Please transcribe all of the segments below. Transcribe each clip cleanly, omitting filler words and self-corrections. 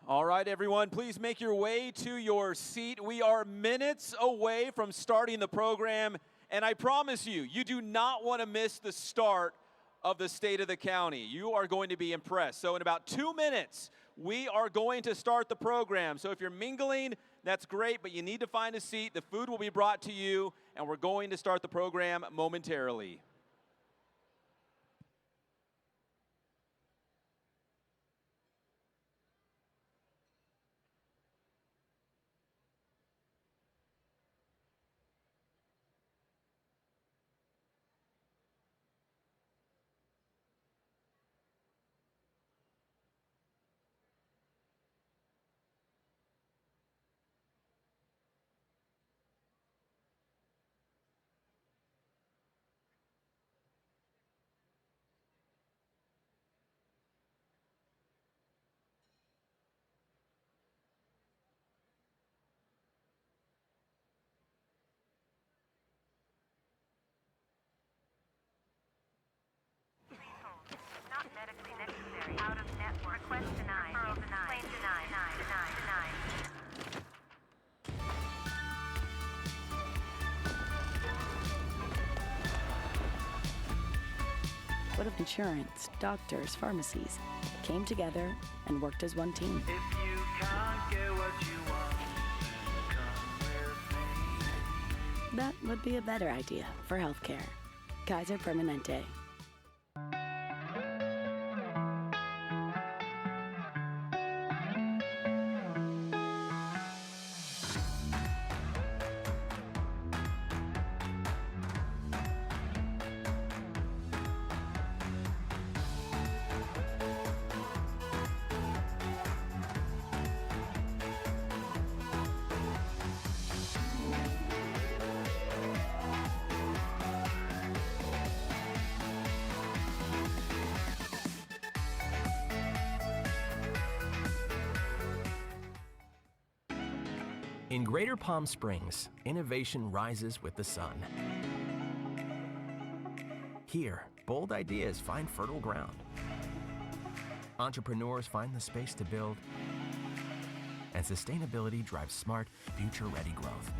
All right, everyone, please make your way to your seat. We are minutes away from starting the program, and I promise you, you do not want to miss the start of the State of the County. You are going to be impressed. So in about 2 minutes, we are going to start the program. So if you're mingling, that's great, but you need to find a seat. The food will be brought to you, and we're going to start the program momentarily. Not medically necessary. Out of network. Request denied. Referral denied. Claim denied. What if insurance, doctors, pharmacies came together and worked as one team? If you can't get what you want, come with me. That would be a better idea for healthcare. Kaiser Permanente. In Greater Palm Springs, innovation rises with the sun. Here, bold ideas find fertile ground. Entrepreneurs find the space to build, and sustainability drives smart, future-ready growth.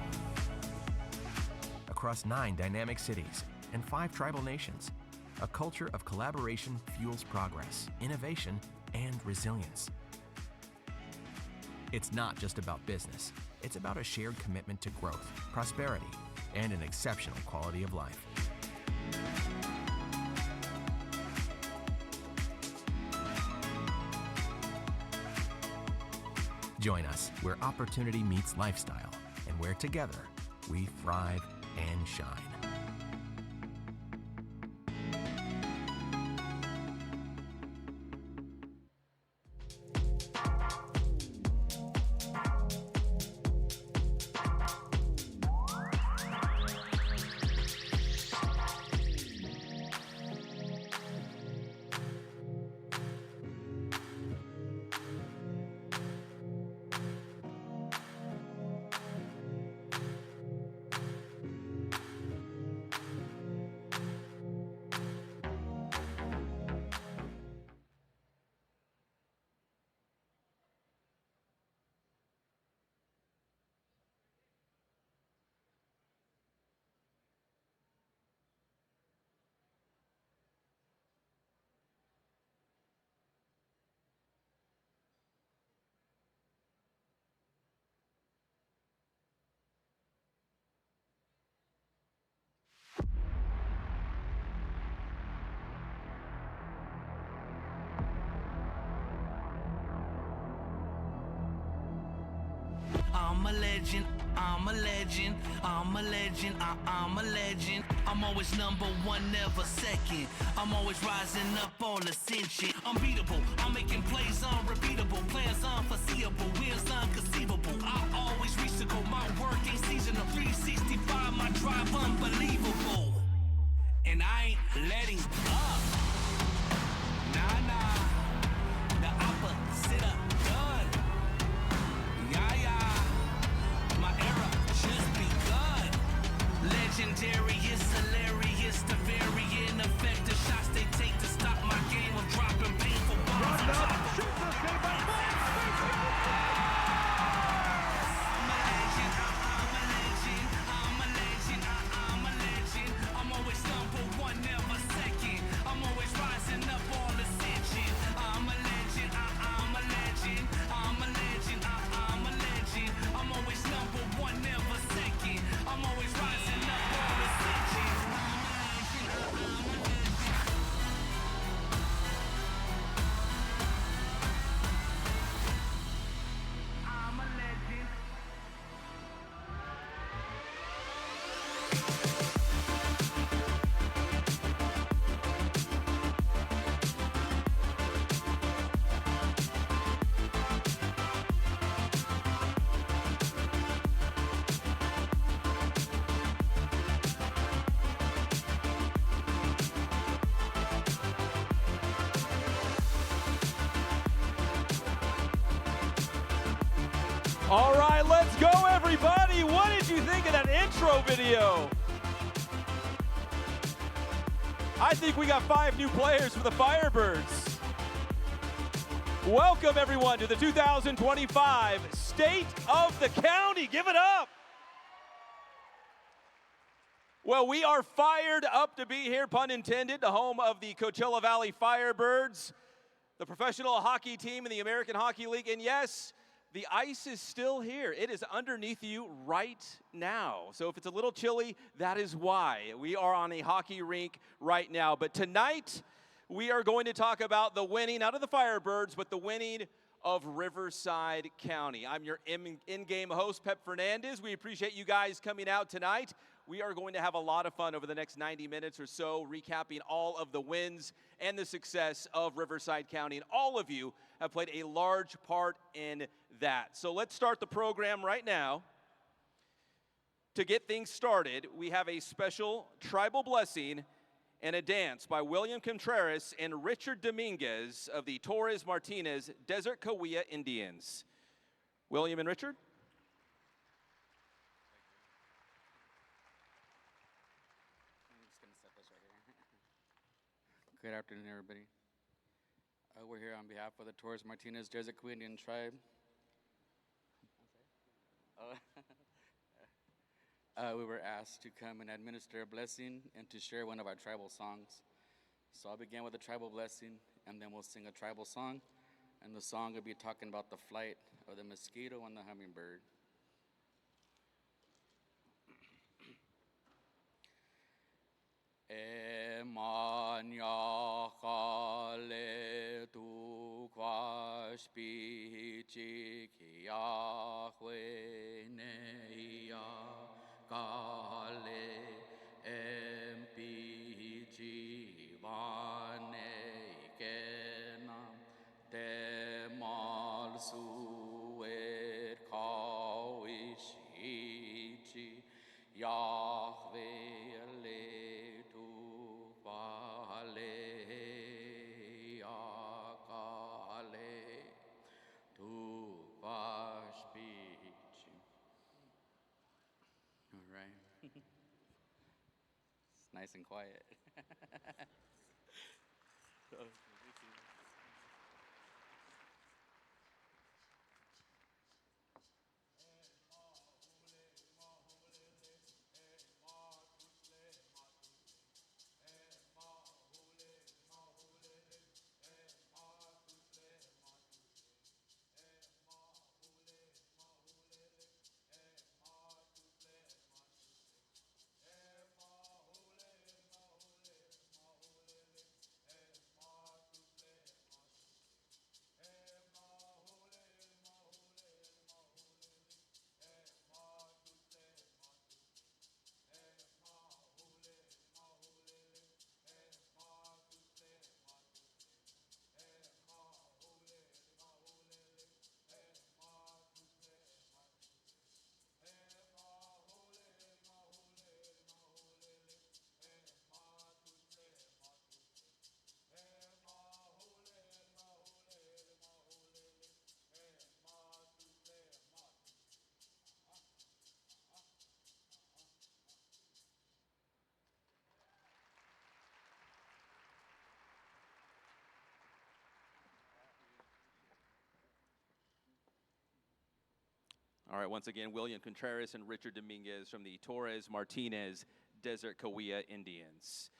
Across 9 dynamic cities and 5 tribal nations, a culture of collaboration fuels progress, innovation, and resilience. It's not just about business. It's about a shared commitment to growth, prosperity, and an exceptional quality of life. Join us where opportunity meets lifestyle and where together we thrive and shine. I'm a legend, I'm a legend, I'm a legend, I'm a legend. I'm always #1, never second. I'm always rising up all ascension. Unbeatable, I'm making plays unrepeatable. Plans unforeseeable, wins unconceivable. I always reach the goal, my work ain't seasonal. 365, my drive unbelievable. And I ain't letting up. Nah, nah, the opposite of done. Yeah, yeah. My era just begun. Legendary, it's hilarious. The varying effect, the shots they take to stop my game of dropping painful bombs. Shoots the save by All right, let's go, everybody. What did you think of that intro video? I think we got 5 new players for the Firebirds. Welcome, everyone, to the 2025 State of the County. Give it up. Well, we are fired up to be here, pun intended, the home of the Coachella Valley Firebirds, the professional hockey team in the American Hockey League. And yes, the ice is still here. It is underneath you right now. So if it's a little chilly, that is why. We are on a hockey rink right now. But tonight, we are going to talk about the winning, not of the Firebirds, but the winning of Riverside County. I'm your in-game host, Pep Fernandez. We appreciate you guys coming out tonight. We are going to have a lot of fun over the next 90 minutes or so, recapping all of the wins and the success of Riverside County. And all of you have played a large part in that. So let's start the program right now. To get things started, we have a special tribal blessing and a dance by William Contreras and Richard Dominguez of the Torres Martinez Desert Cahuilla Indians. William and Richard. Good afternoon, everybody. We're here on behalf of the Torres Martinez Desert Cahuilla Indian Tribe. We were asked to come and administer a blessing and to share one of our tribal songs. So I'll begin with a tribal blessing, and then we'll sing a tribal song. And the song will be talking about the flight of the mosquito and the hummingbird. Emanyakale tu kwashpichik Yahweh neya kale empiji vane kenam demal suet kawishichi Yahweh nice and quiet. All right, once again, William Contreras and Richard Dominguez from the Torres Martinez Desert Cahuilla Indians.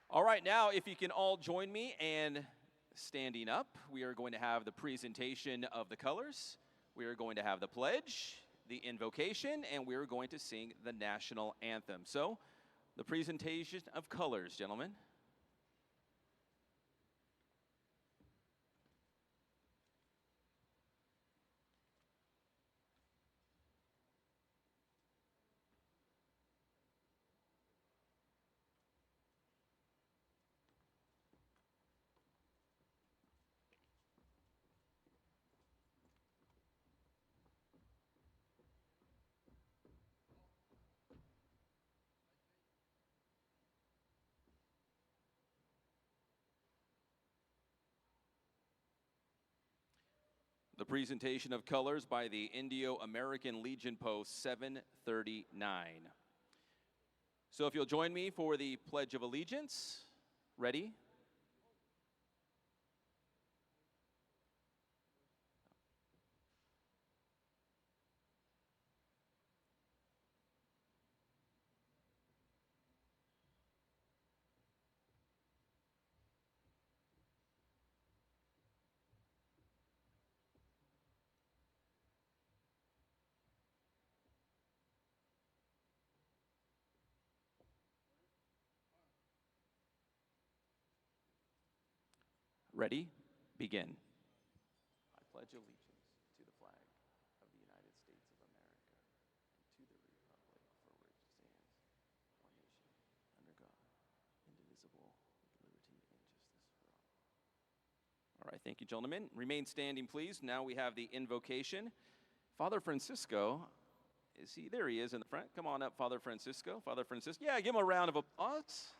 All right, now if you can all join me and standing up, we are going to have the presentation of the colors. We are going to have the pledge, the invocation, and we are going to sing the national anthem. So, the presentation of colors, gentlemen. presentation of colors by the Indo-American Legion Post 739. So if you'll join me for the Pledge of Allegiance. Ready? Ready? Begin. I pledge allegiance to the flag of the United States of America and to the republic for which it stands, one nation, under God, indivisible, with liberty and justice for all. All right, thank you, gentlemen. Remain standing, please. Now we have the invocation. Father Francisco, is he? There he is in the front. Come on up, Father Francisco. Father Francisco. Yeah, give him a round of applause.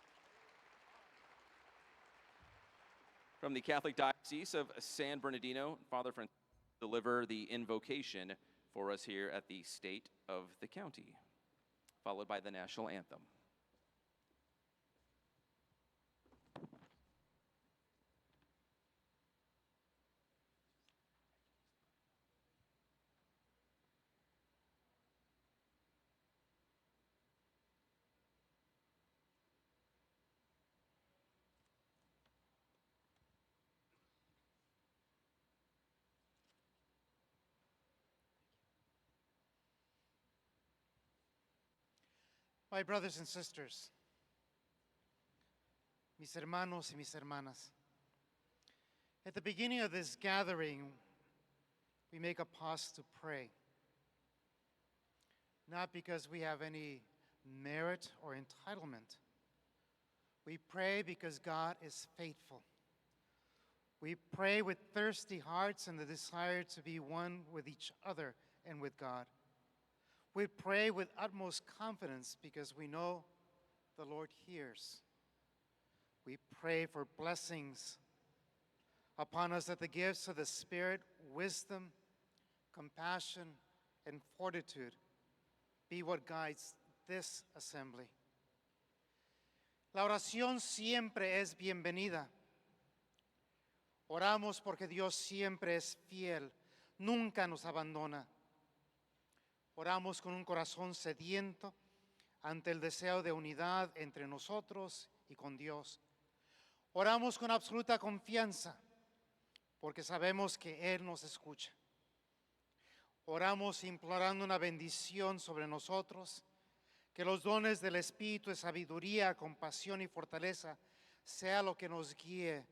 From the Catholic Diocese of San Bernardino, Father Francisco will deliver the invocation for us here at the State of the County, followed by the national anthem. My brothers and sisters, mis hermanos y mis hermanas, at the beginning of this gathering, we make a pause to pray. Not because we have any merit or entitlement. We pray because God is faithful. We pray with thirsty hearts and the desire to be one with each other and with God. We pray with utmost confidence because we know the Lord hears. We pray for blessings upon us, that the gifts of the Spirit, wisdom, compassion, and fortitude be what guides this assembly. La oración siempre es bienvenida. Oramos porque Dios siempre es fiel, nunca nos abandona. Oramos con un corazón sediento ante el deseo de unidad entre nosotros y con Dios. Oramos con absoluta confianza porque sabemos que Él nos escucha. Oramos implorando una bendición sobre nosotros, que los dones del Espíritu de sabiduría, compasión y fortaleza sea lo que nos guíe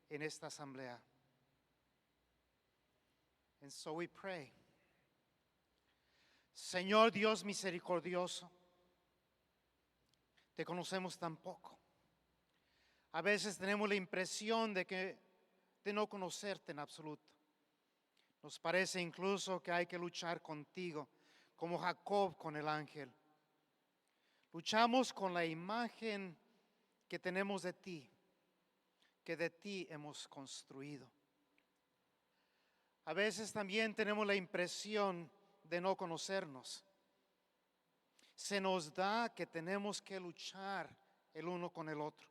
en esta asamblea. And so we pray. Señor Dios misericordioso, te conocemos tan poco. A veces tenemos la impresión de no conocerte en absoluto. Nos parece incluso que hay que luchar contigo, como Jacob con el ángel. Luchamos con la imagen que tenemos de ti, que de ti hemos construido. A veces también tenemos la impresión de no conocernos. Se nos da que tenemos que luchar el uno con el otro.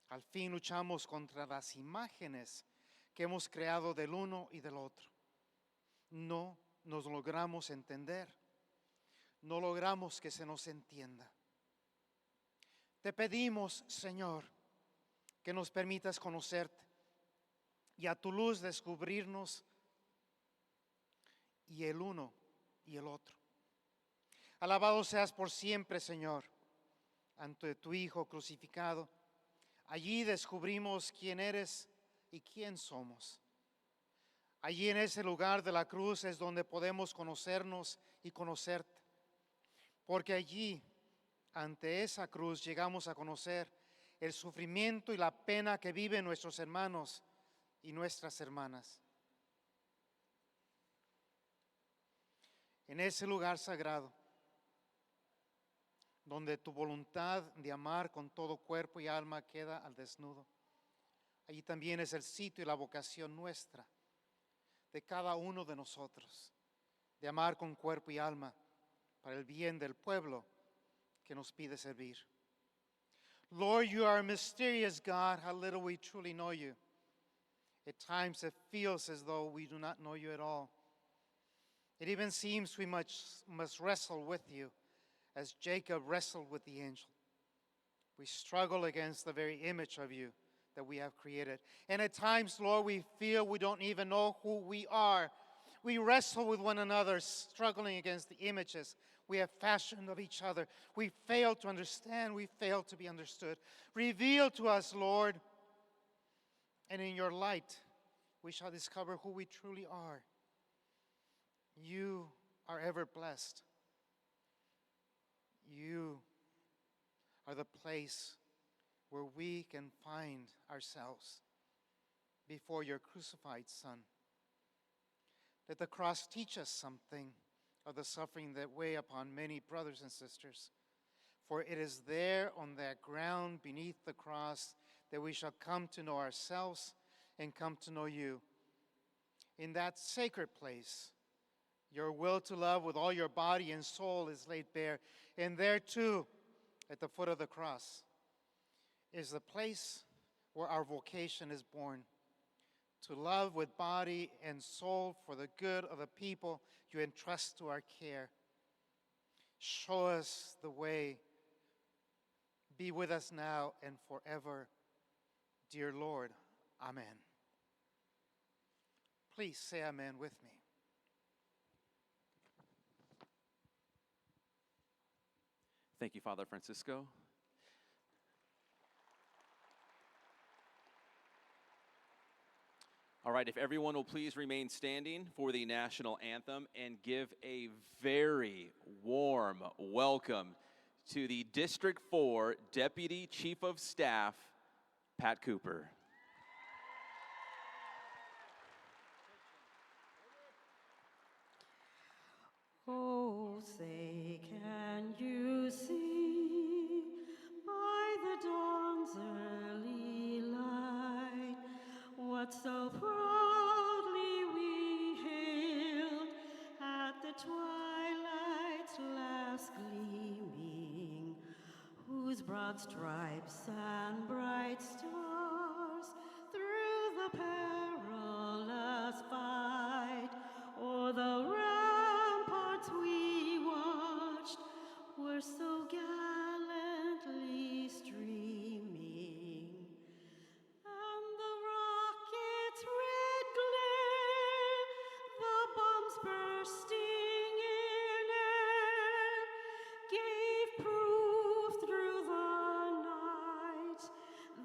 Al fin luchamos contra las imágenes que hemos creado del uno y del otro. No nos logramos entender. No logramos que se nos entienda. Te pedimos, Señor, que nos permitas conocerte y a tu luz descubrirnos y el uno y el otro. Alabado seas por siempre, Señor, ante tu Hijo crucificado. Allí descubrimos quién eres y quién somos. Allí en ese lugar de la cruz es donde podemos conocernos y conocerte. Porque allí, ante esa cruz, llegamos a conocer el sufrimiento y la pena que viven nuestros hermanos y nuestras hermanas. En ese lugar sagrado, donde tu voluntad de amar con todo cuerpo y alma queda al desnudo, allí también es el sitio y la vocación nuestra de cada uno de nosotros, de amar con cuerpo y alma para el bien del pueblo que nos pide servir. Lord, you are a mysterious God. How little we truly know you. At times it feels as though we do not know you at all. It even seems we must wrestle with you as Jacob wrestled with the angel. We struggle against the very image of you that we have created. And at times, Lord, we feel we don't even know who we are. We wrestle with one another, struggling against the images we have fashioned of each other. We fail to understand. We fail to be understood. Reveal to us, Lord, and in your light, we shall discover who we truly are. You are ever blessed. You are the place where we can find ourselves before your crucified Son. Let the cross teach us something of the suffering that weigh upon many brothers and sisters. For it is there on that ground beneath the cross that we shall come to know ourselves and come to know you. In that sacred place, your will to love with all your body and soul is laid bare. And there too, at the foot of the cross, is the place where our vocation is born. To love with body and soul for the good of the people you entrust to our care. Show us the way. Be with us now and forever. Dear Lord, amen. Please say amen with me. Thank you, Father Francisco. All right, if everyone will please remain standing for the national anthem and give a very warm welcome to the District 4 Deputy Chief of Staff, Pat Cooper. Oh, say, can you see by the dawn's early light what so proudly we hailed at the twilight's last gleaming, whose broad stripes and bright stars through the perilous fight o'er the ramparts we watched were so gallantly streaming, and the rocket's red glare, the bombs bursting in air, gave proof through the night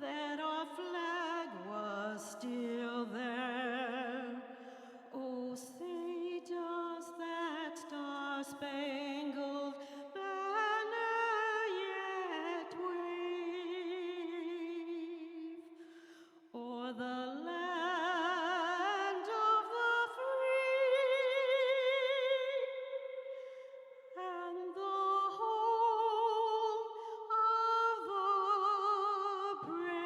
that our flag was still there. Oh, say, does that star-spangled banner yet wave o'er the land of the free and the home of the brave?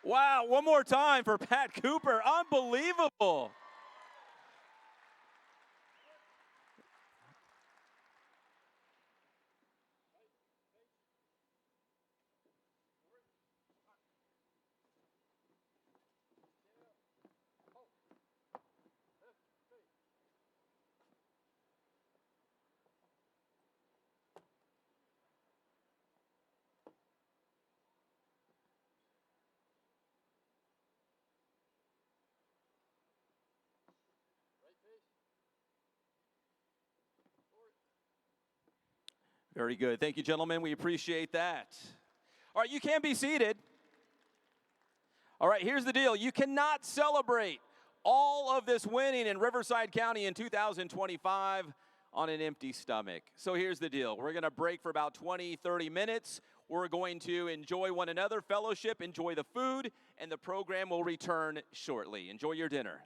Wow, one more time for Pat Cooper. Unbelievable. Very good. Thank you, gentlemen. We appreciate that. All right, you can be seated. All right, here's the deal. You cannot celebrate all of this winning in Riverside County in 2025 on an empty stomach. So here's the deal. We're going to break for about 20, 30 minutes. We're going to enjoy one another, fellowship, enjoy the food, and the program will return shortly. Enjoy your dinner.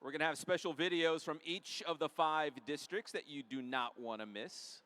We're going to have special videos from each of the 5 districts that you do not want to miss.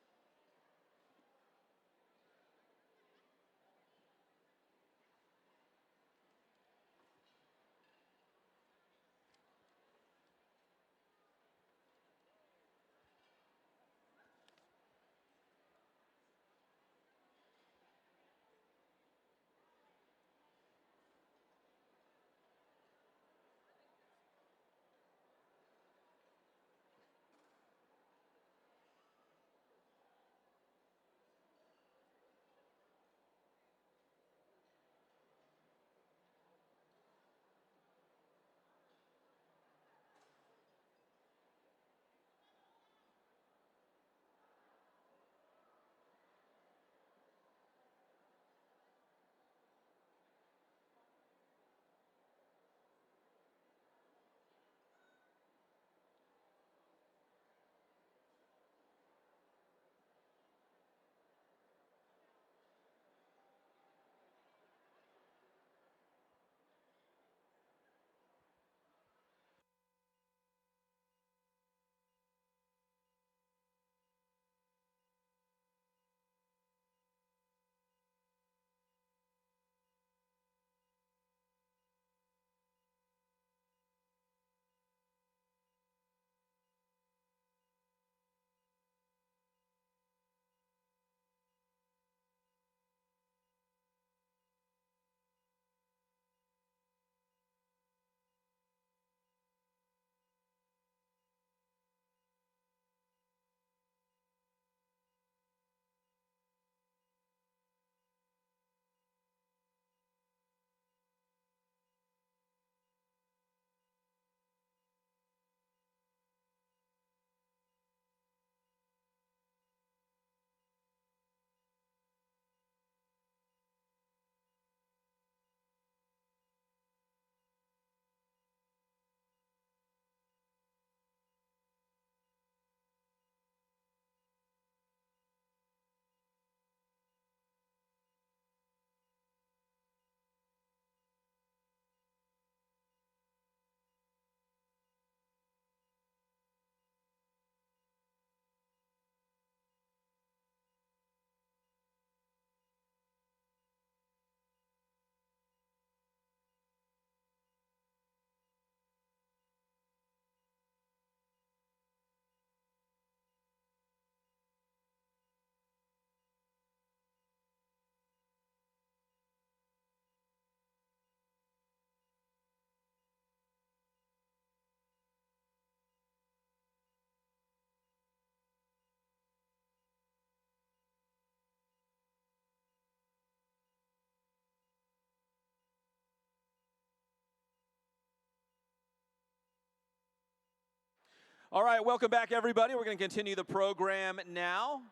All right, welcome back, everybody. We're going to continue the program now.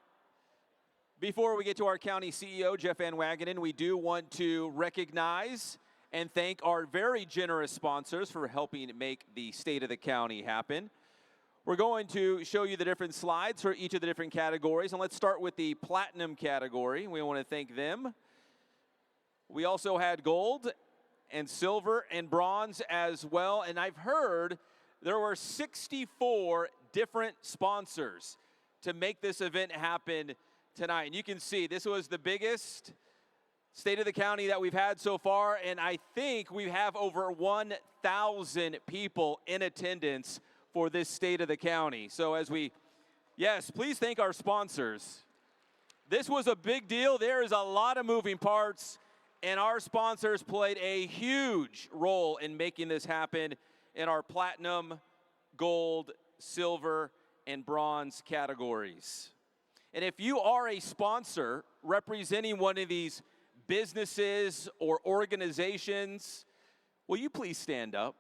Before we get to our county CEO, Jeff Van Wagenen, we do want to recognize and thank our very generous sponsors for helping make the State of the County happen. We're going to show you the different slides for each of the different categories, and let's start with the Platinum category. We want to thank them. We also had Gold and Silver and Bronze as well, and I've heard there were 64 different sponsors to make this event happen tonight. And you can see this was the biggest State of the County that we've had so far, and I think we have over 1,000 people in attendance for this State of the County. So yes, please thank our sponsors. This was a big deal. There is a lot of moving parts, and our sponsors played a huge role in making this happen in our Platinum, Gold, Silver, and Bronze categories. And if you are a sponsor representing one of these businesses or organizations, will you please stand up?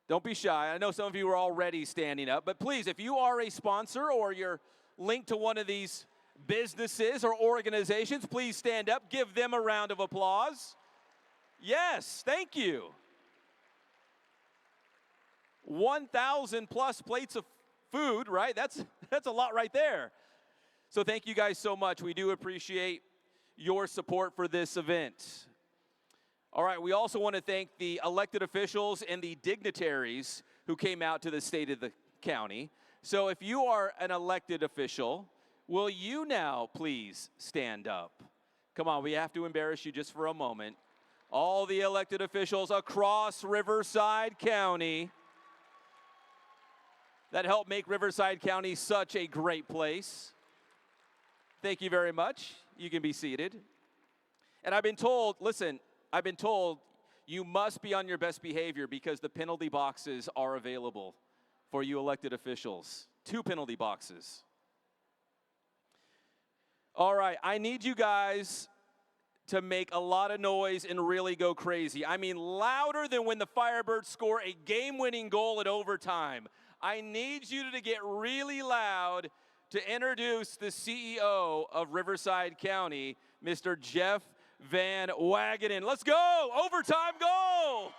Don't be shy. I know some of you are already standing up, but please, if you are a sponsor or you're linked to one of these businesses or organizations, please stand up. Give them a round of applause. Yes, thank you. 1,000 plus plates of food, right? That's a lot right there. So thank you guys so much. We do appreciate your support for this event. All right, we also want to thank the elected officials and the dignitaries who came out to the state of the county. So if you are an elected official, will you now please stand up? Come on, we have to embarrass you just for a moment. All the elected officials across Riverside County that help make Riverside County such a great place. Thank you very much. You can be seated. And I've been told, listen, I've been told you must be on your best behavior because the penalty boxes are available for you elected officials. 2 penalty boxes. All right, I need you guys to make a lot of noise and really go crazy. I mean, louder than when the Firebirds score a game-winning goal at overtime. I need you to get really loud to introduce the CEO of Riverside County, Mr. Jeff Van Wagenen. Let's go! Overtime goal!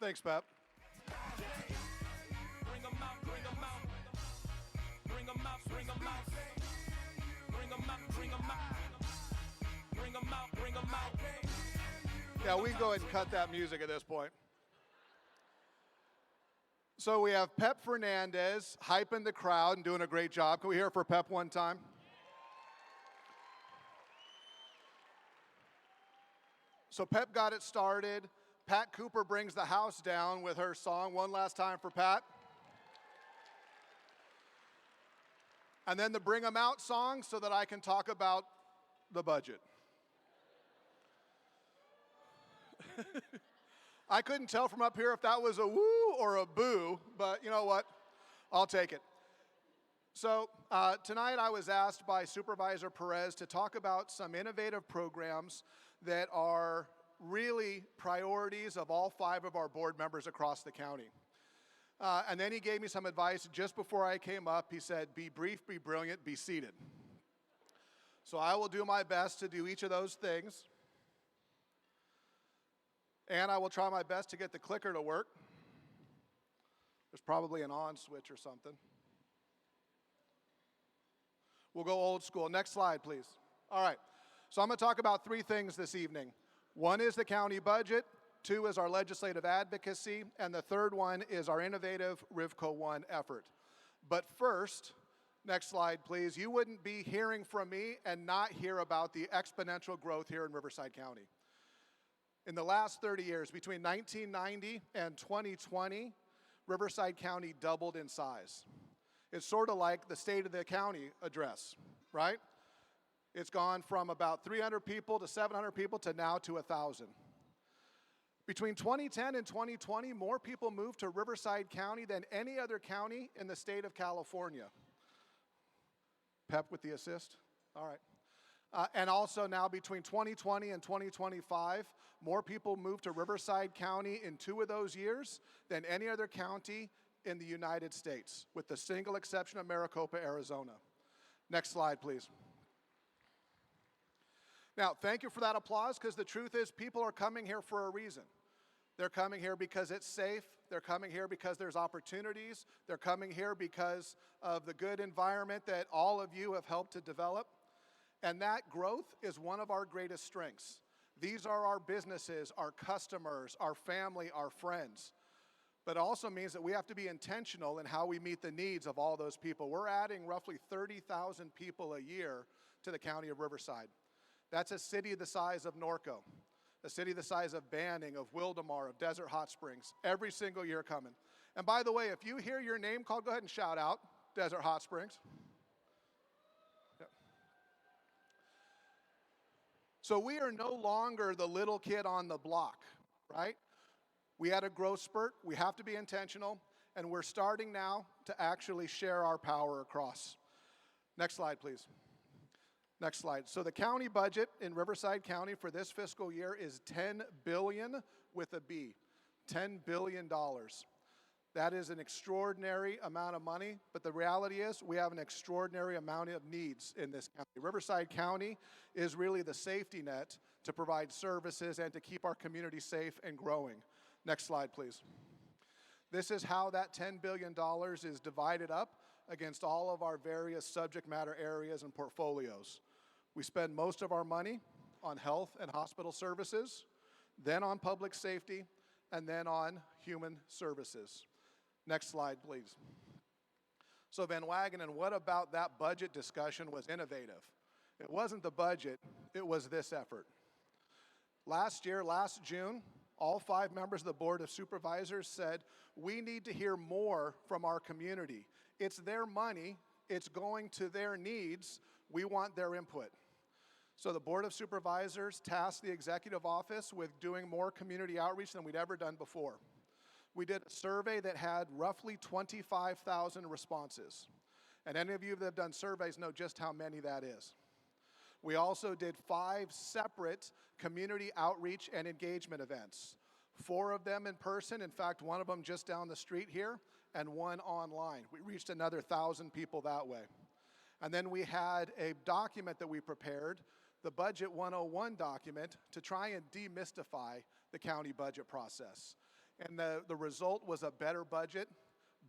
Thanks, Pep. Yeah, we can go ahead and cut that music at this point. So we have Pep Fernandez hyping the crowd and doing a great job. Can we hear it for Pep one time? So Pep got it started. Pat Cooper brings the house down with her song. One last time for Pat. And then the Bring 'em Out song so that I can talk about the budget. I couldn't tell from up here if that was a woo or a boo, but you know what? I'll take it. So tonight I was asked by Supervisor Perez to talk about some innovative programs that are really priorities of all 5 of our board members across the county. And then he gave me some advice just before I came up. He said, be brief, be brilliant, be seated. So I will do my best to do each of those things. And I will try my best to get the clicker to work. There's probably an on switch or something. We'll go old school. Next slide, please. All right. So I'm going to talk about 3 things this evening. 1 is the county budget. 2 is our legislative advocacy. And the 3rd one is our innovative RivCo 1 effort. But first, next slide, please. You wouldn't be hearing from me and not hear about the exponential growth here in Riverside County. In the last 30 years, between 1990 and 2020, Riverside County doubled in size. It's sort of like the State of the County address, right? It's gone from about 300 people to 700 people to now to 1,000. Between 2010 and 2020, more people moved to Riverside County than any other county in the state of California. Pep with the assist? All right. And also now between 2020 and 2025, more people moved to Riverside County in 2 of those years than any other county in the United States, with the single exception of Maricopa, Arizona. Next slide, please. Now, thank you for that applause, because the truth is people are coming here for a reason. They're coming here because it's safe. They're coming here because there's opportunities. They're coming here because of the good environment that all of you have helped to develop. And that growth is one of our greatest strengths. These are our businesses, our customers, our family, our friends. But it also means that we have to be intentional in how we meet the needs of all those people. We're adding roughly 30,000 people a year to the county of Riverside. That's a city the size of Norco, a city the size of Banning, of Wildomar, of Desert Hot Springs, every single year coming. And by the way, if you hear your name called, go ahead and shout out, Desert Hot Springs. So we are no longer the little kid on the block, right? We had a growth spurt. We have to be intentional. And we're starting now to actually share our power across. Next slide, please. Next slide. So the county budget in Riverside County for this fiscal year is $10 billion with a B. $10 billion. That is an extraordinary amount of money, but the reality is we have an extraordinary amount of needs in this county. Riverside County is really the safety net to provide services and to keep our community safe and growing. Next slide, please. This is how that $10 billion is divided up against all of our various subject matter areas and portfolios. We spend most of our money on health and hospital services. then on public safety, and then on human services. Next slide, please. So Van Wagenen, what about that budget discussion was innovative? It wasn't the budget, it was this effort. Last year, last June, all 5 members of the Board of Supervisors said, we need to hear more from our community. It's their money, it's going to their needs, we want their input. So the Board of Supervisors tasked the Executive Office with doing more community outreach than we'd ever done before. We did a survey that had roughly 25,000 responses. And any of you that have done surveys know just how many that is. We also did 5 separate community outreach and engagement events. 4 of them in person, in fact, 1 of them just down the street here, and 1 online. We reached another 1,000 people that way. And then we had a document that we prepared, the Budget 101 document, to try and demystify the county budget process. And the result was a better budget,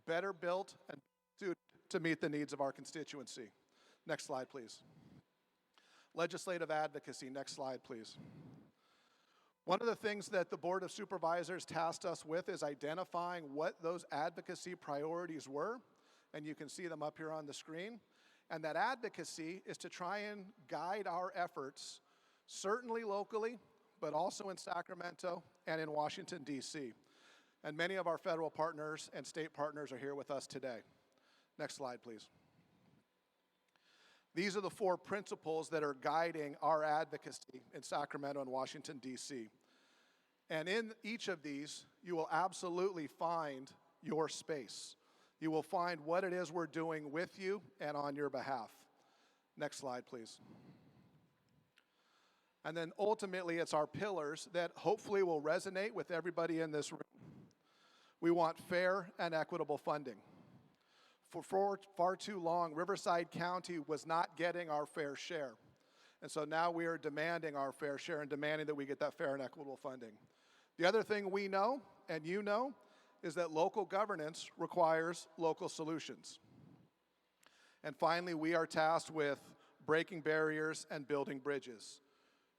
better built, and suited to meet the needs of our constituency. Next slide, please. Legislative advocacy, next slide, please. One of the things that the Board of Supervisors tasked us with is identifying what those advocacy priorities were, and you can see them up here on the screen. And that advocacy is to try and guide our efforts, certainly locally, but also in Sacramento and in Washington, D.C. And many of our federal partners and state partners are here with us today. Next slide, please. These are the 4 principles that are guiding our advocacy in Sacramento and Washington, D.C. And in each of these, you will absolutely find your space. You will find what it is we're doing with you and on your behalf. Next slide, please. And then ultimately, it's our pillars that hopefully will resonate with everybody in this room. We want fair and equitable funding. For far too long, Riverside County was not getting our fair share. And so now we are demanding our fair share and demanding that we get that fair and equitable funding. The other thing we know, and you know, is that local governance requires local solutions. And finally, we are tasked with breaking barriers and building bridges,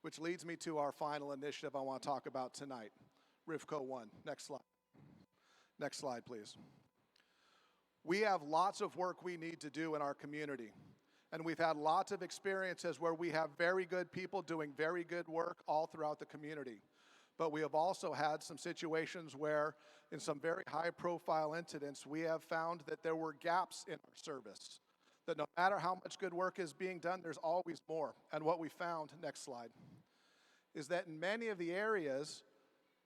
which leads me to our final initiative I want to talk about tonight, RivCo 1. Next slide. Next slide, please. We have lots of work we need to do in our community, and we've had lots of experiences where we have very good people doing very good work all throughout the community. But we have also had some situations where, in some very high-profile incidents, we have found that there were gaps in our service, that no matter how much good work is being done, there's always more. And what we found, next slide, is that in many of the areas,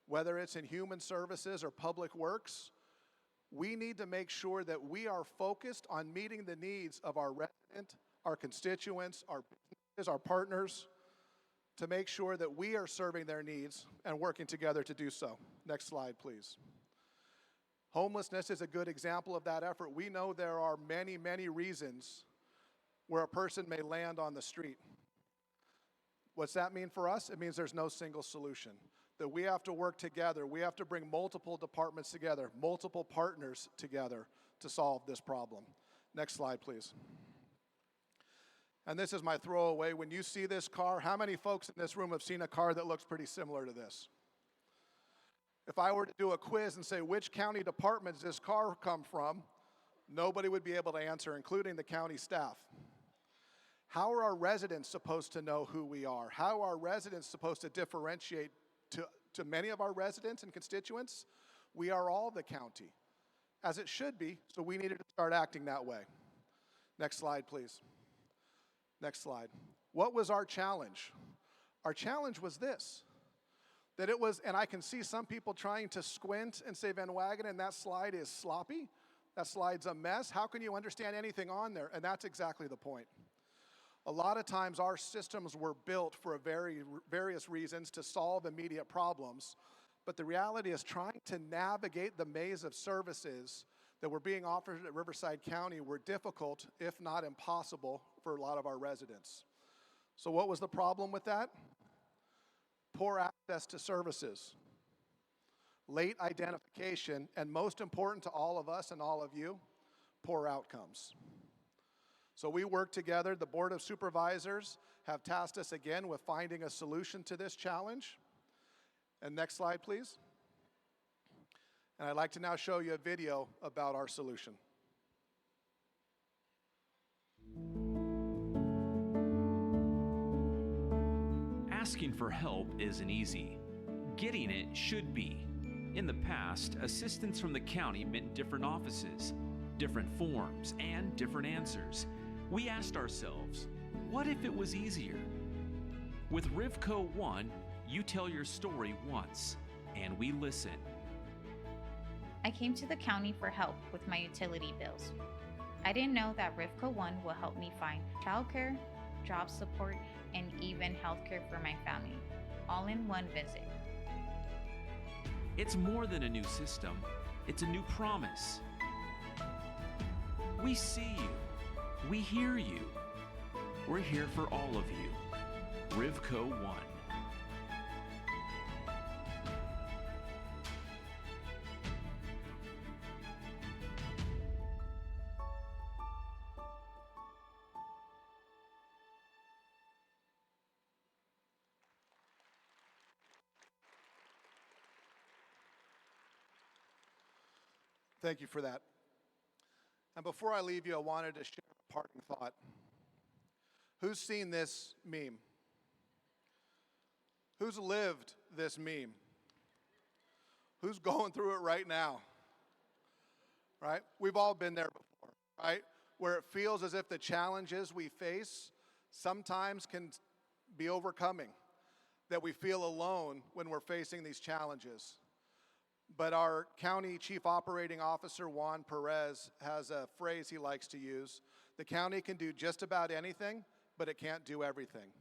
whether it's in human services or public works, we need to make sure that we are focused on meeting the needs of our resident, our constituents, our businesses, our partners, to make sure that we are serving their needs and working together to do so. Next slide, please. Homelessness is a good example of that effort. We know there are many, many reasons where a person may land on the street. What's that mean for us? It means there's no single solution. That we have to work together. We have to bring multiple departments together, multiple partners together to solve this problem. Next slide, please. And this is my throwaway. When you see this car, how many folks in this room have seen a car that looks pretty similar to this? If I were to do a quiz and say, which county department does this car come from, nobody would be able to answer, including the county staff. How are our residents supposed to know who we are? How are our residents supposed to differentiate to many of our residents and constituents? We are all the county, as it should be, so we needed to start acting that way. Next slide, please. Next slide. What was our challenge? Our challenge was this, that it was, and I can see some people trying to squint and say, Van Wagenen, that slide is sloppy. That slide's a mess. How can you understand anything on there? And that's exactly the point. A lot of times our systems were built for various reasons to solve immediate problems, but the reality is trying to navigate the maze of services that were being offered at Riverside County were difficult, if not impossible, for a lot of our residents. So what was the problem with that? Poor access to services, late identification, and most important to all of us and all of you, poor outcomes. So we work together. The Board of Supervisors have tasked us again with finding a solution to this challenge. And next slide, please. And I'd like to now show you a video about our solution. Asking for help isn't easy. Getting it should be. In the past, assistance from the county meant different offices, different forms, and different answers. We asked ourselves, what if it was easier? With RivCo One, you tell your story once, and we listen. I came to the county for help with my utility bills. I didn't know that RivCo One will help me find childcare, job support, and even healthcare for my family, all in one visit. It's more than a new system, it's a new promise. We see you, we hear you. We're here for all of you. RivCo One. Thank you for that. And before I leave you, I wanted to share a parting thought. Who's seen this meme? Who's lived this meme? Who's going through it right now? Right? We've all been there before, right? Where it feels as if the challenges we face sometimes can be overcoming, that we feel alone when we're facing these challenges. But our county chief operating officer, Juan Perez, has a phrase he likes to use. The county can do just about anything, but it can't do everything.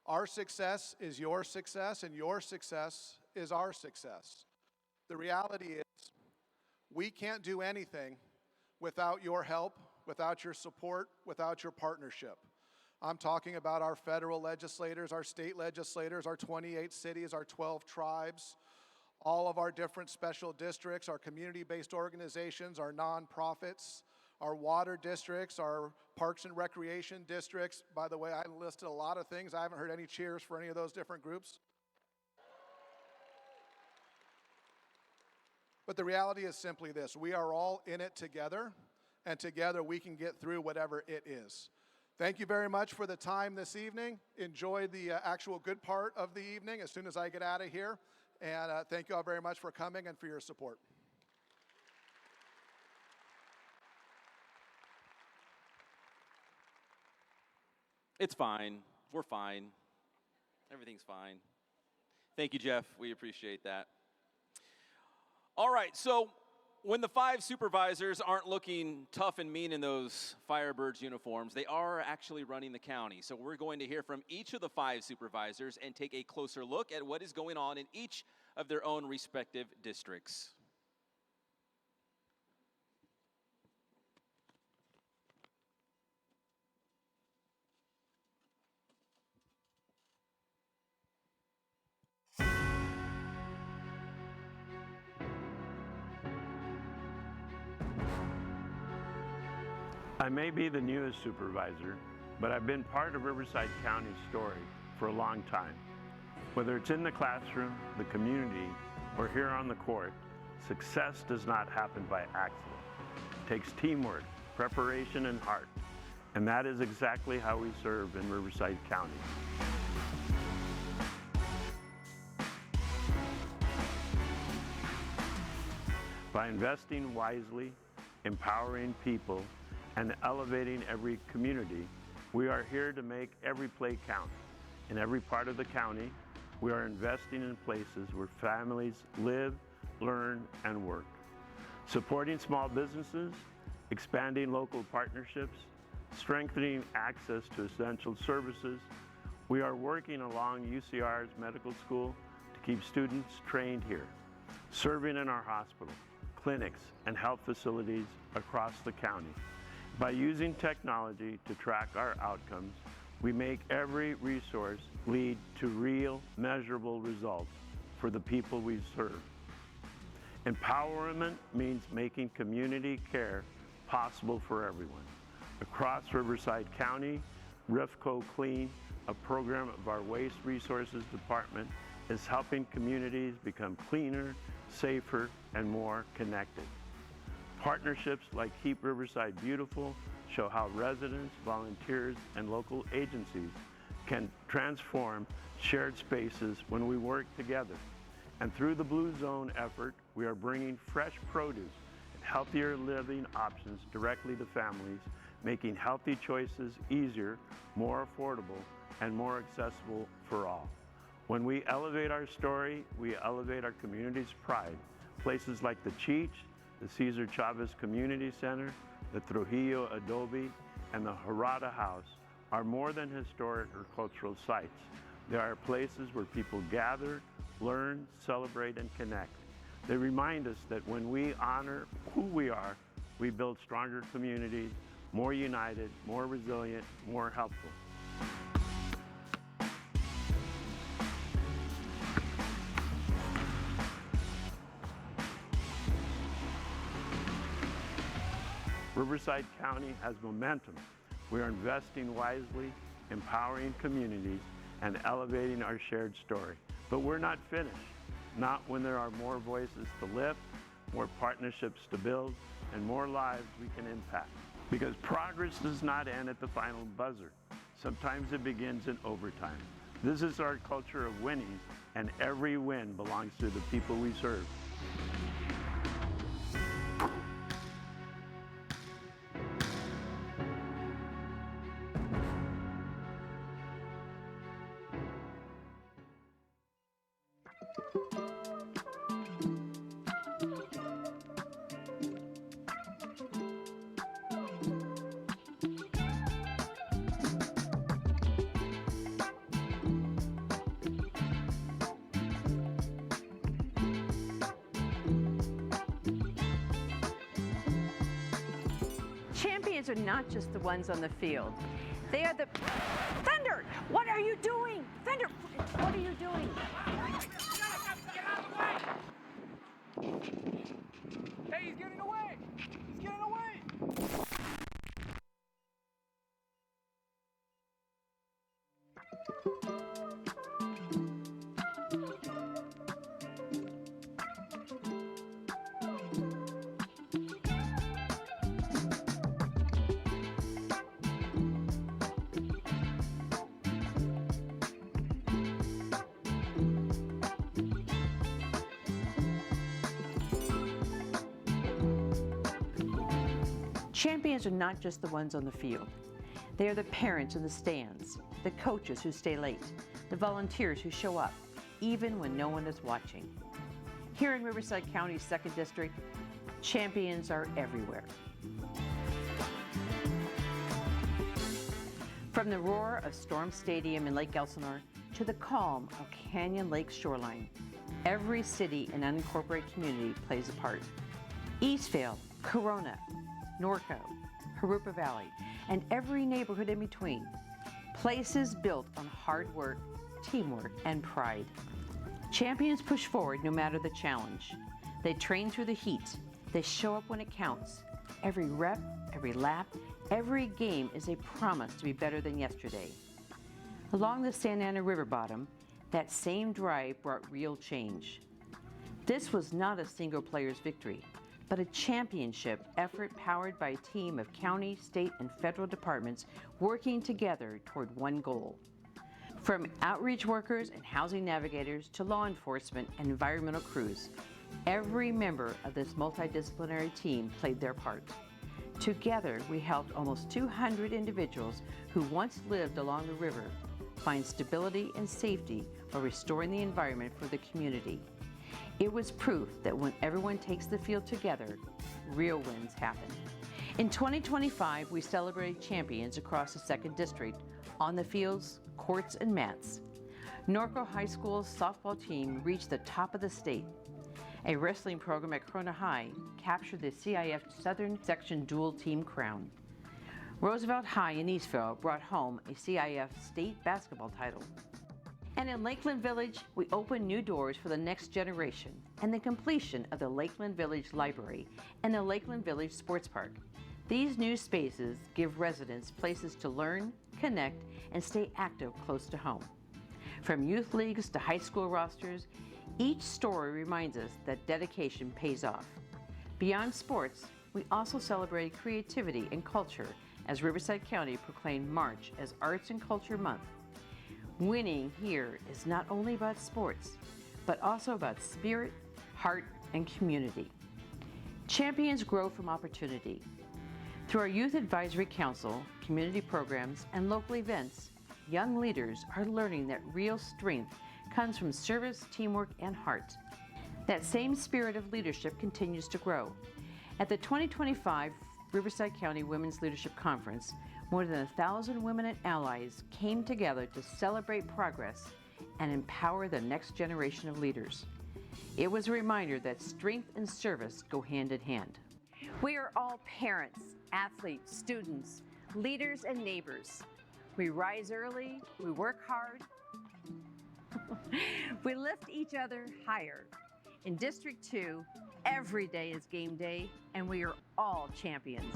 Our success is your success, and your success is our success. The reality is, we can't do anything without your help, without your support, without your partnership. I'm talking about our federal legislators, our state legislators, our 28 cities, our 12 tribes, all of our different special districts, our community-based organizations, our nonprofits, our water districts, our parks and recreation districts. By the way, I listed a lot of things. I haven't heard any cheers for any of those different groups. But the reality is simply this: we are all in it together, and together we can get through whatever it is. Thank you very much for the time this evening. Enjoy the actual good part of the evening as soon as I get out of here. And thank you all very much for coming and for your support. It's fine. We're fine. Everything's fine. Thank you, Jeff. We appreciate that. All right, so when the 5 supervisors aren't looking tough and mean in those Firebirds uniforms, they are actually running the county. So we're going to hear from each of the 5 supervisors and take a closer look at what is going on in each of their own respective districts. I may be the newest supervisor, but I've been part of Riverside County's story for a long time. Whether it's in the classroom, the community, or here on the court, success does not happen by accident. It takes teamwork, preparation, and heart. And that is exactly how we serve in Riverside County. By investing wisely, empowering people, and elevating every community, we are here to make every play count. In every part of the county, we are investing in places where families live, learn, and work. Supporting small businesses, expanding local partnerships, strengthening access to essential services. We are working along UCR's medical school to keep students trained here, serving in our hospital, clinics, and health facilities across the county. By using technology to track our outcomes, we make every resource lead to real, measurable results for the people we serve. Empowerment means making community care possible for everyone. Across Riverside County, RivCo Clean, a program of our Waste Resources Department, is helping communities become cleaner, safer, and more connected. Partnerships like Keep Riverside Beautiful show how residents, volunteers, and local agencies can transform shared spaces when we work together. And through the Blue Zone effort, we are bringing fresh produce and healthier living options directly to families, making healthy choices easier, more affordable, and more accessible for all. When we elevate our story, we elevate our community's pride. Places like the Cheech, the Cesar Chavez Community Center, the Trujillo Adobe, and the Harada House are more than historic or cultural sites. They are places where people gather, learn, celebrate, and connect. They remind us that when we honor who we are, we build stronger communities, more united, more resilient, more helpful. Riverside County has momentum. We are investing wisely, empowering communities, and elevating our shared story. But we're not finished. Not when there are more voices to lift, more partnerships to build, and more lives we can impact. Because progress does not end at the final buzzer. Sometimes it begins in overtime. This is our culture of winning, and every win belongs to the people we serve. Champions are not just the ones on the field. They are the... Thunder! What are you doing? Thunder, what are you doing? Get out of the way! Hey, he's getting away! He's getting away! Champions are not just the ones on the field. They are the parents in the stands, the coaches who stay late, the volunteers who show up, even when no one is watching. Here in Riverside County's 2nd District, champions are everywhere. From the roar of Storm Stadium in Lake Elsinore to the calm of Canyon Lake's shoreline, every city and unincorporated community plays a part. Eastvale, Corona, Norco, Jurupa Valley, and every neighborhood in between. Places built on hard work, teamwork, and pride. Champions push forward no matter the challenge. They train through the heat. They show up when it counts. Every rep, every lap, every game is a promise to be better than yesterday. Along the Santa Ana River bottom, that same drive brought real change. This was not a single player's victory, but a championship effort powered by a team of county, state, and federal departments working together toward one goal. From outreach workers and housing navigators to law enforcement and environmental crews, every member of this multidisciplinary team played their part. Together, we helped almost 200 individuals who once lived along the river find stability and safety while restoring the environment for the community. It was proof that when everyone takes the field together, real wins happen. In 2025, we celebrated champions across the 2nd District on the fields, courts, and mats. Norco High School's softball team reached the top of the state. A wrestling program at Corona High captured the CIF Southern Section Dual Team crown. Roosevelt High in Eastville brought home a CIF state basketball title. And in Lakeland Village, we opened new doors for the next generation and the completion of the Lakeland Village Library and the Lakeland Village Sports Park. These new spaces give residents places to learn, connect, and stay active close to home. From youth leagues to high school rosters, each story reminds us that dedication pays off. Beyond sports, we also celebrated creativity and culture as Riverside County proclaimed March as Arts and Culture Month. Winning here is not only about sports, but also about spirit, heart, and community. Champions grow from opportunity. Through our Youth Advisory Council, community programs, and local events, young leaders are learning that real strength comes from service, teamwork, and heart. That same spirit of leadership continues to grow. At the 2025 Riverside County Women's Leadership Conference, more than 1,000 women and allies came together to celebrate progress and empower the next generation of leaders. It was a reminder that strength and service go hand in hand. We are all parents, athletes, students, leaders, and neighbors. We rise early, we work hard, we lift each other higher. In District 2, every day is game day, and we are all champions.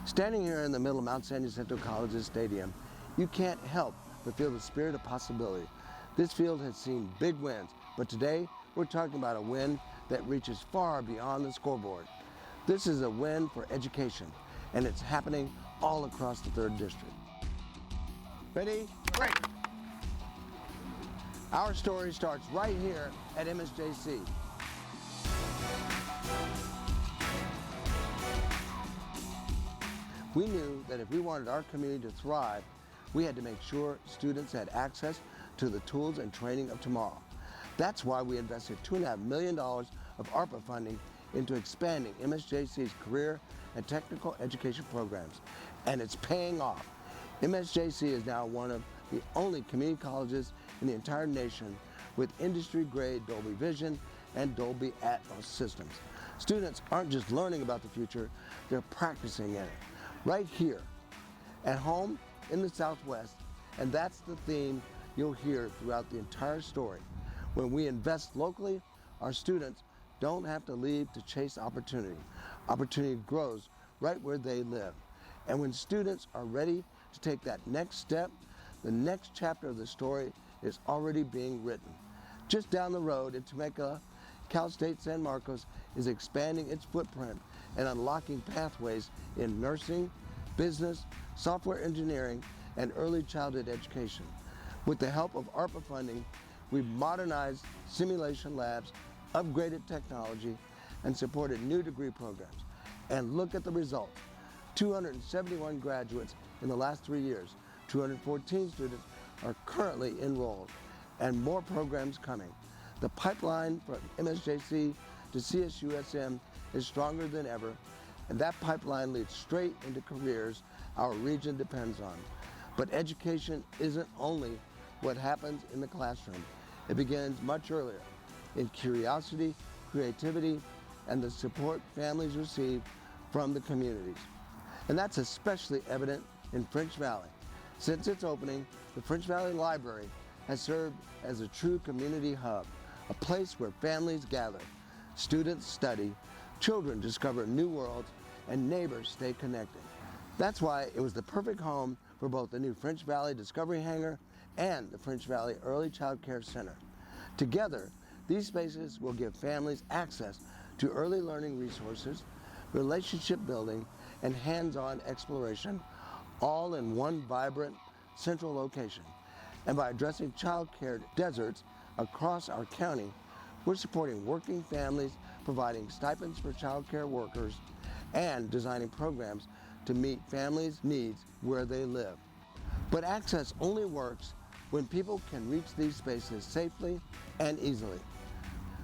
Standing here in the middle of Mount Sandy Central College's stadium, you can't help but feel the spirit of possibility. This field has seen big wins, but today we're talking about a win that reaches far beyond the scoreboard. This is a win for education, and it's happening all across the 3rd District. Ready? Great! Our story starts right here at MSJC. We knew that if we wanted our community to thrive, we had to make sure students had access to the tools and training of tomorrow. That's why we invested $2.5 million of ARPA funding into expanding MSJC's career and technical education programs, and it's paying off. MSJC is now one of the only community colleges in the entire nation with industry-grade Dolby Vision and Dolby Atmos systems. Students aren't just learning about the future, they're practicing in it. Right here, at home in the Southwest, and that's the theme you'll hear throughout the entire story. When we invest locally, our students don't have to leave to chase opportunity. Opportunity grows right where they live. And when students are ready to take that next step, the next chapter of the story is already being written. Just down the road in Temecula, Cal State San Marcos is expanding its footprint and unlocking pathways in nursing, business, software engineering, and early childhood education. With the help of ARPA funding, we've modernized simulation labs, upgraded technology, and supported new degree programs. And look at the results. 271 graduates in the last 3 years. 214 students are currently enrolled, and more programs coming. The pipeline from MSJC to CSUSM is stronger than ever, and that pipeline leads straight into careers our region depends on. But education isn't only what happens in the classroom. It begins much earlier in curiosity, creativity, and the support families receive from the communities. And that's especially evident in French Valley. Since its opening, the French Valley Library has served as a true community hub, a place where families gather, students study, children discover new worlds, and neighbors stay connected. That's why it was the perfect home for both the new French Valley Discovery Hangar and the French Valley Early Child Care Center. Together, these spaces will give families access to early learning resources, relationship building, and hands-on exploration, all in one vibrant central location. And by addressing child care deserts across our county, we're supporting working families, providing stipends for child care workers, and designing programs to meet families' needs where they live. But access only works when people can reach these spaces safely and easily,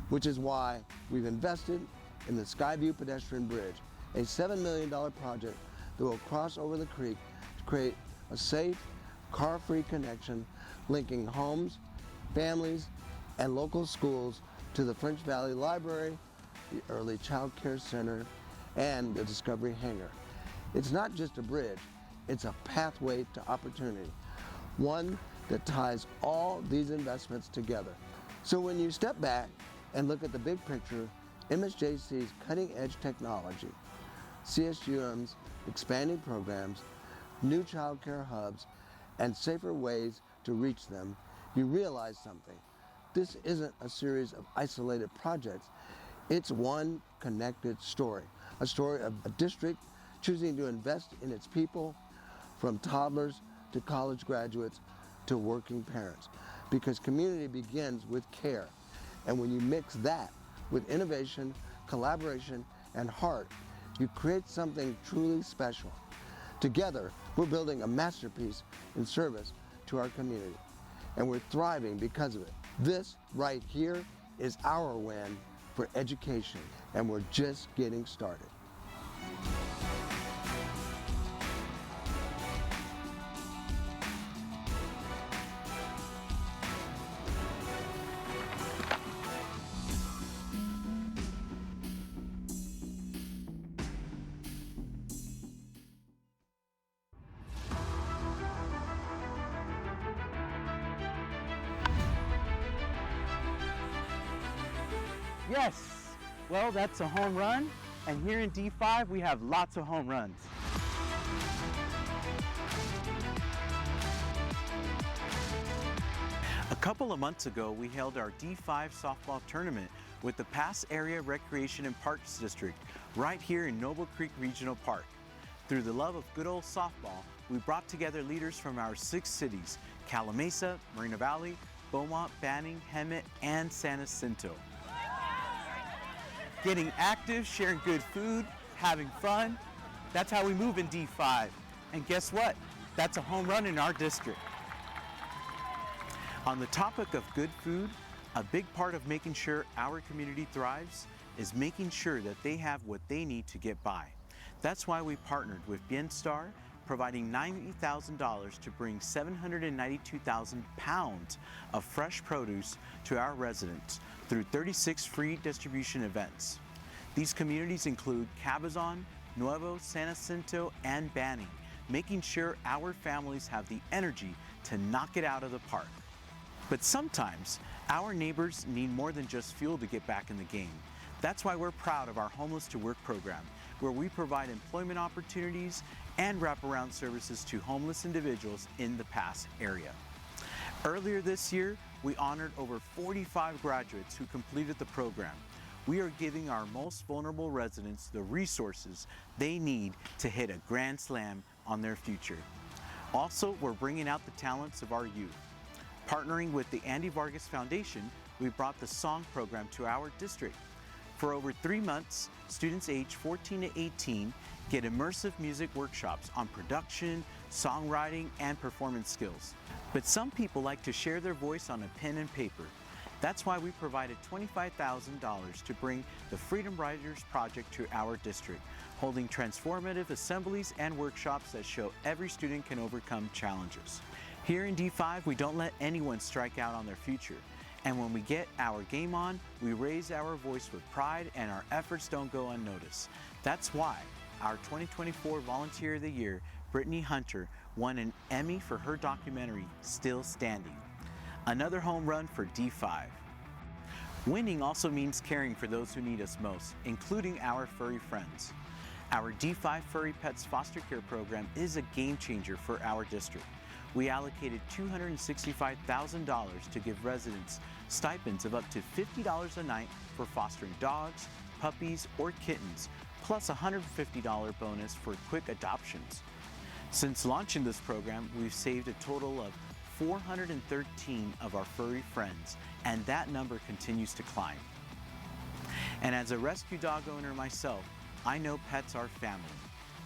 which is why we've invested in the Skyview Pedestrian Bridge, a $7 million project that will cross over the creek to create a safe, car-free connection linking homes, families, and local schools to the French Valley Library, the Early Child Care Center, and the Discovery Hangar. It's not just a bridge, it's a pathway to opportunity, one that ties all these investments together. So when you step back and look at the big picture, MSJC's cutting-edge technology, CSUM's expanding programs, new child care hubs, and safer ways to reach them, you realize something. This isn't a series of isolated projects. It's one connected story, a story of a district choosing to invest in its people, from toddlers to college graduates to working parents, because community begins with care. And when you mix that with innovation, collaboration, and heart, you create something truly special. Together, we're building a masterpiece in service to our community, and we're thriving because of it. This right here is our win for education, and we're just getting started. Yes, well, that's a home run, and here in D5 we have lots of home runs. A couple of months ago, we held our D5 softball tournament with the Pass Area Recreation and Parks District right here in Noble Creek Regional Park. Through the love of good old softball, we brought together leaders from our 6 cities, Calimesa, Moreno Valley, Beaumont, Banning, Hemet, and San Jacinto. Getting active, sharing good food, having fun, that's how we move in D5. And guess what? That's a home run in our district. On the topic of good food, a big part of making sure our community thrives is making sure that they have what they need to get by. That's why we partnered with Bienstar, providing $90,000 to bring 792,000 pounds of fresh produce to our residents through 36 free distribution events. These communities include Cabazon, Nuevo, San Jacinto, and Banning, making sure our families have the energy to knock it out of the park. But sometimes, our neighbors need more than just fuel to get back in the game. That's why we're proud of our Homeless to Work program, where we provide employment opportunities and wraparound services to homeless individuals in the Pass area. Earlier this year, we honored over 45 graduates who completed the program. We are giving our most vulnerable residents the resources they need to hit a grand slam on their future. Also, we're bringing out the talents of our youth. Partnering with the Andy Vargas Foundation, we brought the song program to our district. For over 3 months, students aged 14 to 18 get immersive music workshops on production, songwriting, and performance skills. But some people like to share their voice on a pen and paper. That's why we provided $25,000 to bring the Freedom Writers Project to our district, holding transformative assemblies and workshops that show every student can overcome challenges. Here in D5, we don't let anyone strike out on their future. And when we get our game on, we raise our voice with pride and our efforts don't go unnoticed. That's why our 2024 Volunteer of the Year, Brittany Hunter, won an Emmy for her documentary, Still Standing. Another home run for D5. Winning also means caring for those who need us most, including our furry friends. Our D5 Furry Pets Foster Care Program is a game changer for our district. We allocated $265,000 to give residents stipends of up to $50 a night for fostering dogs, puppies, or kittens, plus a $150 bonus for quick adoptions. Since launching this program, we've saved a total of 413 of our furry friends, and that number continues to climb. And as a rescue dog owner myself, I know pets are family.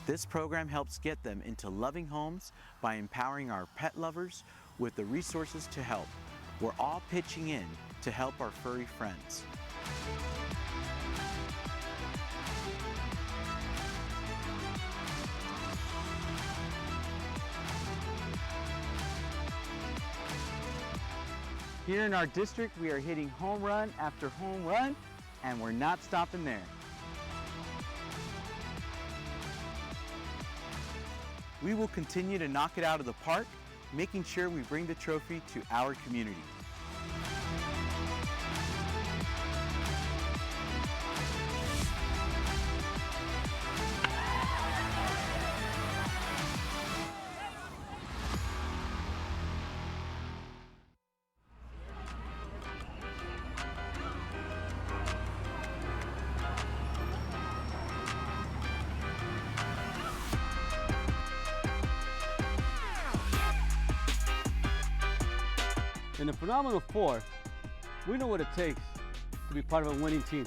This program helps get them into loving homes by empowering our pet lovers with the resources to help. We're all pitching in to help our furry friends. Here in our district, we are hitting home run after home run, and we're not stopping there. We will continue to knock it out of the park, making sure we bring the trophy to our community. In the Phenomenal Four, we know what it takes to be part of a winning team.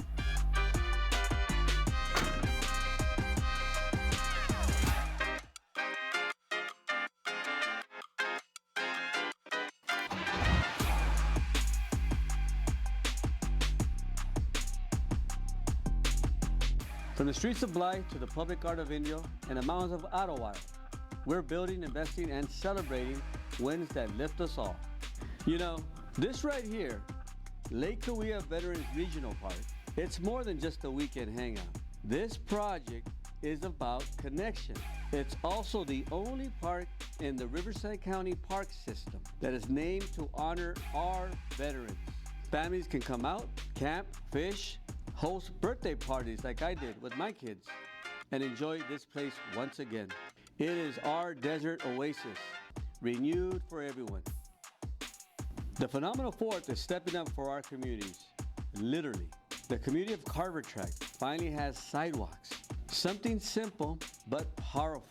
From the streets of Blythe to the public art of Indio and the mountains of Ottawa, we're building, investing, and celebrating wins that lift us all. You know, this right here, Lake Cahuilla Veterans Regional Park, it's more than just a weekend hangout. This project is about connection. It's also the only park in the Riverside County Park System that is named to honor our veterans. Families can come out, camp, fish, host birthday parties like I did with my kids, and enjoy this place once again. It is our desert oasis, renewed for everyone. The Phenomenal Fourth is stepping up for our communities, literally. The community of Carver Tract finally has sidewalks, something simple but powerful.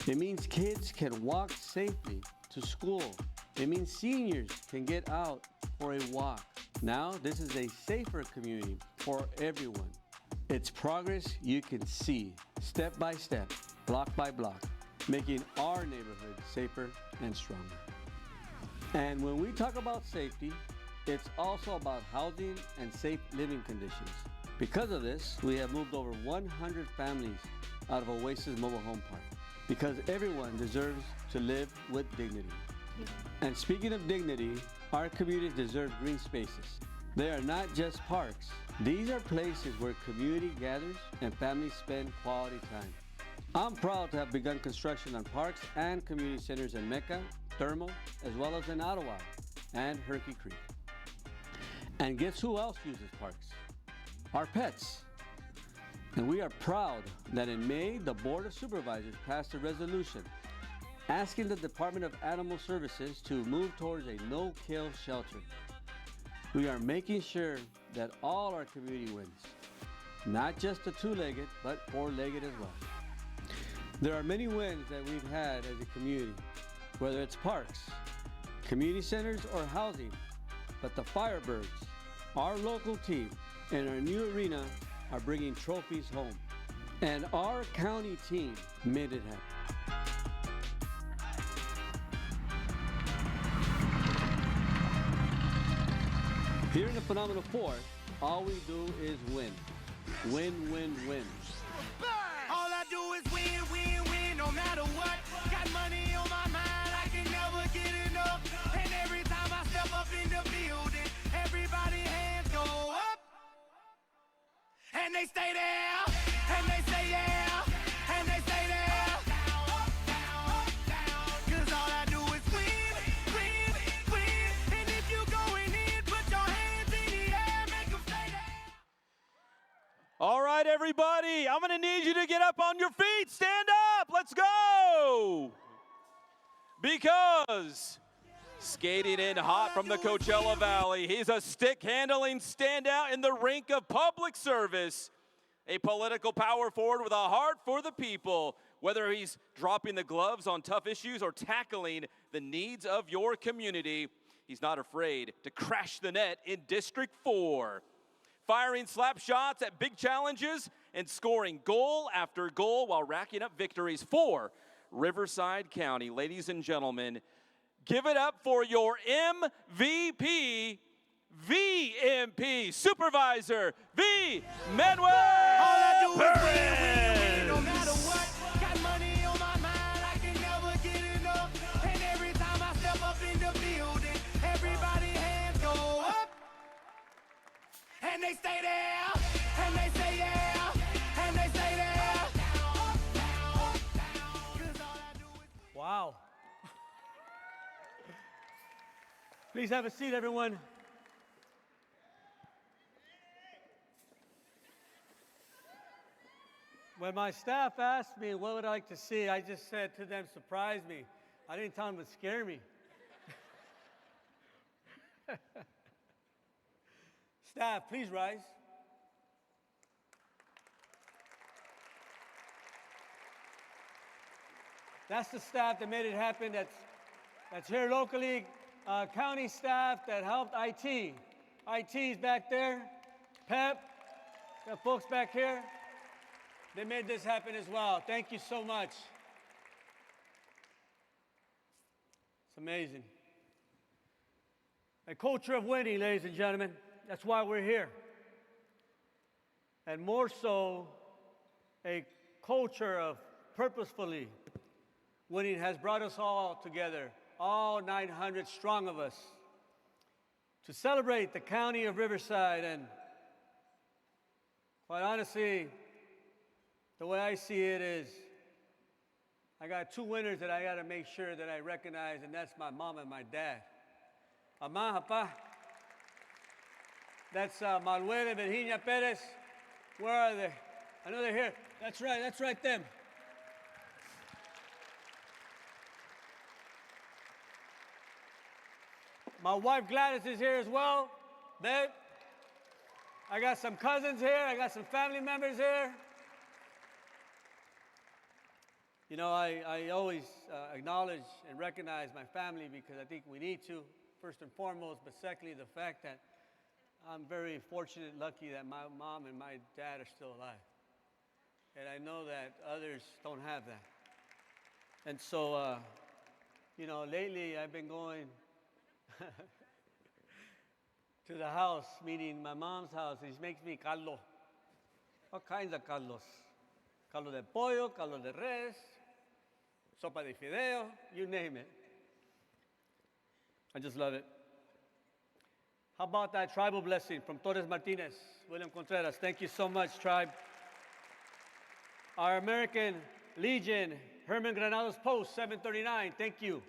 It means kids can walk safely to school. It means seniors can get out for a walk. Now, this is a safer community for everyone. It's progress you can see, step by step, block by block, making our neighborhood safer and stronger. And when we talk about safety, it's also about housing and safe living conditions. Because of this, we have moved over 100 families out of Oasis Mobile Home Park, because everyone deserves to live with dignity. And speaking of dignity, our communities deserve green spaces. They are not just parks. These are places where community gathers and families spend quality time. I'm proud to have begun construction on parks and community centers in Mecca, Thermal, as well as in Ottawa and Herky Creek. And guess who else uses parks? Our pets. And we are proud that in May, the Board of Supervisors passed a resolution asking the Department of Animal Services to move towards a no-kill shelter. We are making sure that all our community wins, not just the two-legged, but four-legged as well. There are many wins that we've had as a community, whether it's parks, community centers, or housing, but the Firebirds, our local team, and our new arena are bringing trophies home. And our county team made it happen. Here in the Phenomenal Four, all we do is win. Win, win, win. All I do is win, win, win, no matter what. Got money on my mind, I can never get enough. And every time I step up in the building, everybody hands go up. And they stay there, and they say yeah, and they stay there. Cause all I do is win, win, win. And if you going in, put your hands in the air, make them stay there. All right, everybody, I'm going to need you to get up on your feet. Stand up. Let's go. Because skating in hot from the Coachella Valley, he's a stick-handling standout in the rink of public service, a political power forward with a heart for the people, whether he's dropping the gloves on tough issues or tackling the needs of your community. He's not afraid to crash the net in District 4. Firing slap shots at big challenges and scoring goal after goal while racking up victories for Riverside County. Ladies and gentlemen, give it up for your MVP, VMP, Supervisor V. Manuel Perez. No matter what, got money on my mind, I can never get enough. And every time I step up in the building, everybody hands go up. And they stay there, and they say yeah, and they stay there. Wow. Please have a seat, everyone. When my staff asked me what would I like to see, I just said to them, surprise me. I didn't tell them it would scare me. Staff, please rise. That's the staff that made it happen. That's here locally. county staff that helped IT. IT's back there, PEP, the folks back here. They made this happen as well. Thank you so much. It's amazing. A culture of winning, ladies and gentlemen. That's why we're here. And more so, a culture of purposefully winning has brought us all together, all 900 strong of us, to celebrate the county of Riverside. And quite honestly, the way I see it is, I got two winners that I got to make sure that I recognize, and that's my mom and my dad. Ama, Papa. That's Manuel and Virginia Perez. Where are they? I know they're here. That's right, them. My wife Gladys is here as well, babe. I got some cousins here. I got some family members here. You know, I always acknowledge and recognize my family because I think we need to, first and foremost, but secondly, the fact that I'm very fortunate and lucky that my mom and my dad are still alive. And I know that others don't have that. And so, you know, lately I've been going to the house, meaning my mom's house. She makes me caldo. All kinds of caldos. Caldo de pollo, caldo de res, sopa de fideo, you name it. I just love it. How about that tribal blessing from Torres Martinez, William Contreras? Thank you so much, tribe. Our American Legion, Herman Granados Post, 739, thank you.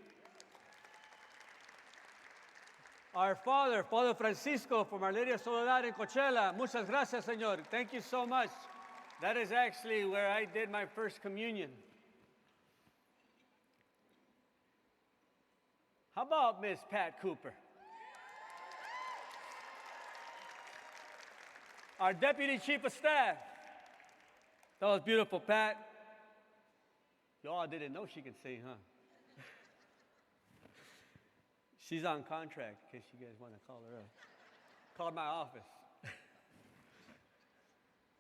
Our Father Francisco from Our Lady of Soledad in Coachella, muchas gracias, Señor. Thank you so much. That is actually where I did my first communion. How about Miss Pat Cooper? Our Deputy Chief of Staff. That was beautiful, Pat. Y'all didn't know she could sing, huh? She's on contract, in case you guys want to call her up. Call my office.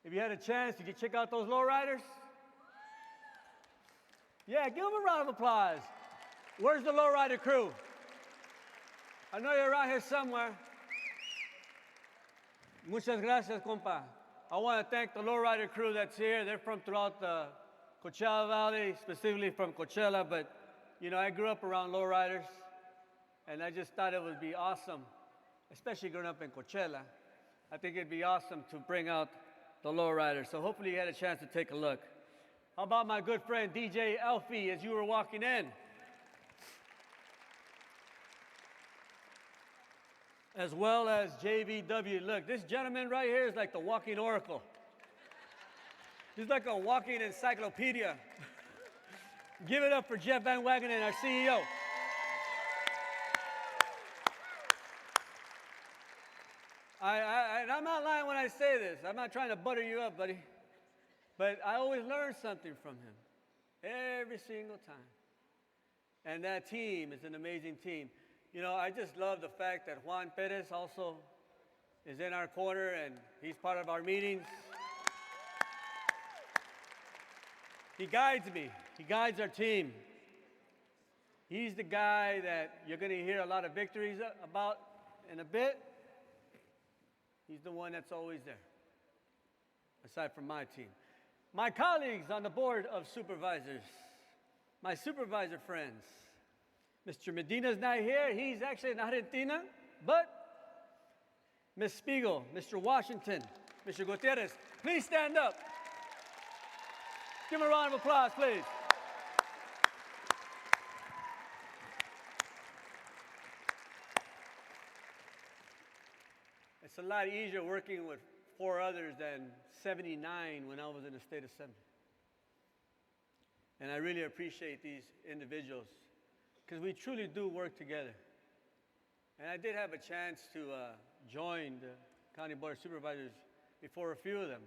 If you had a chance, did you check out those lowriders? Yeah, give them a round of applause. Where's the lowrider crew? I know you're around here somewhere. Muchas gracias, compa. I want to thank the lowrider crew that's here. They're from throughout the Coachella Valley, specifically from Coachella, but you know, I grew up around lowriders, and I just thought it would be awesome, especially growing up in Coachella. I think it'd be awesome to bring out the lowriders. So hopefully you had a chance to take a look. How about my good friend DJ Elfie as you were walking in? As well as JVW. Look, this gentleman right here is like the walking oracle. He's like a walking encyclopedia. Give it up for Jeff Van Wagenen, our CEO. And I'm not lying when I say this. I'm not trying to butter you up, buddy. But I always learn something from him. Every single time. And that team is an amazing team. You know, I just love the fact that Juan Perez also is in our corner and he's part of our meetings. He guides me. He guides our team. He's the guy that you're going to hear a lot of victories about in a bit. He's the one that's always there, aside from my team. My colleagues on the board of supervisors, my supervisor friends. Mr. Medina's not here. He's actually in Argentina, but Ms. Spiegel, Mr. Washington, Mr. Gutierrez, please stand up. Give him a round of applause, please. It's a lot easier working with 4 others than 79 when I was in the state assembly. And I really appreciate these individuals because we truly do work together. And I did have a chance to join the County Board of Supervisors before a few of them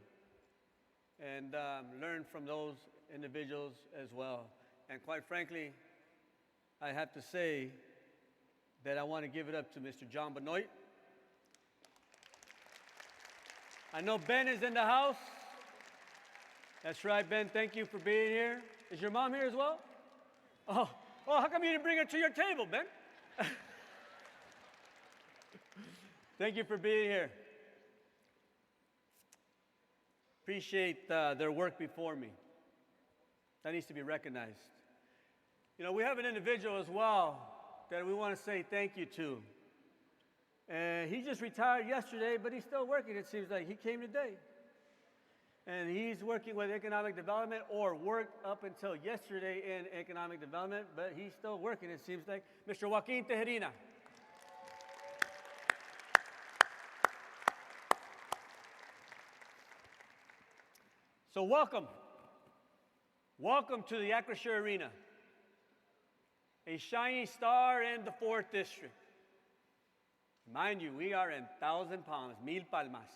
and learn from those individuals as well. And quite frankly, I have to say that I want to give it up to Mr. John Benoit. I know Ben is in the house. That's right, Ben. Thank you for being here. Is your mom here as well? Oh, how come you didn't bring her to your table, Ben? Thank you for being here. Appreciate their work before me. That needs to be recognized. You know, we have an individual as well that we want to say thank you to. And he just retired yesterday, but he's still working, it seems like. He came today. And he's working with economic development, or worked up until yesterday in economic development, but he's still working, it seems like. Mr. Joaquin Tejerina. So welcome. Welcome to the Acrisure Arena, a shining star in the 4th District. Mind you, we are in Thousand Palms, Mil Palmas.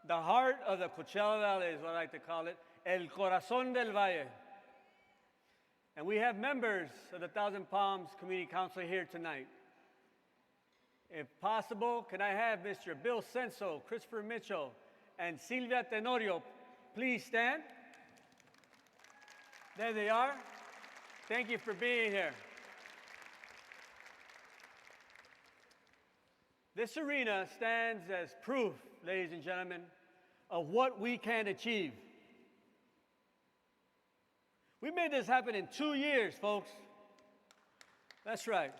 The heart of the Coachella Valley is what I like to call it, El Corazón del Valle. And we have members of the Thousand Palms Community Council here tonight. If possible, can I have Mr. Bill Senso, Christopher Mitchell, and Silvia Tenorio please stand? There they are. Thank you for being here. This arena stands as proof, ladies and gentlemen, of what we can achieve. We made this happen in 2 years, folks. That's right.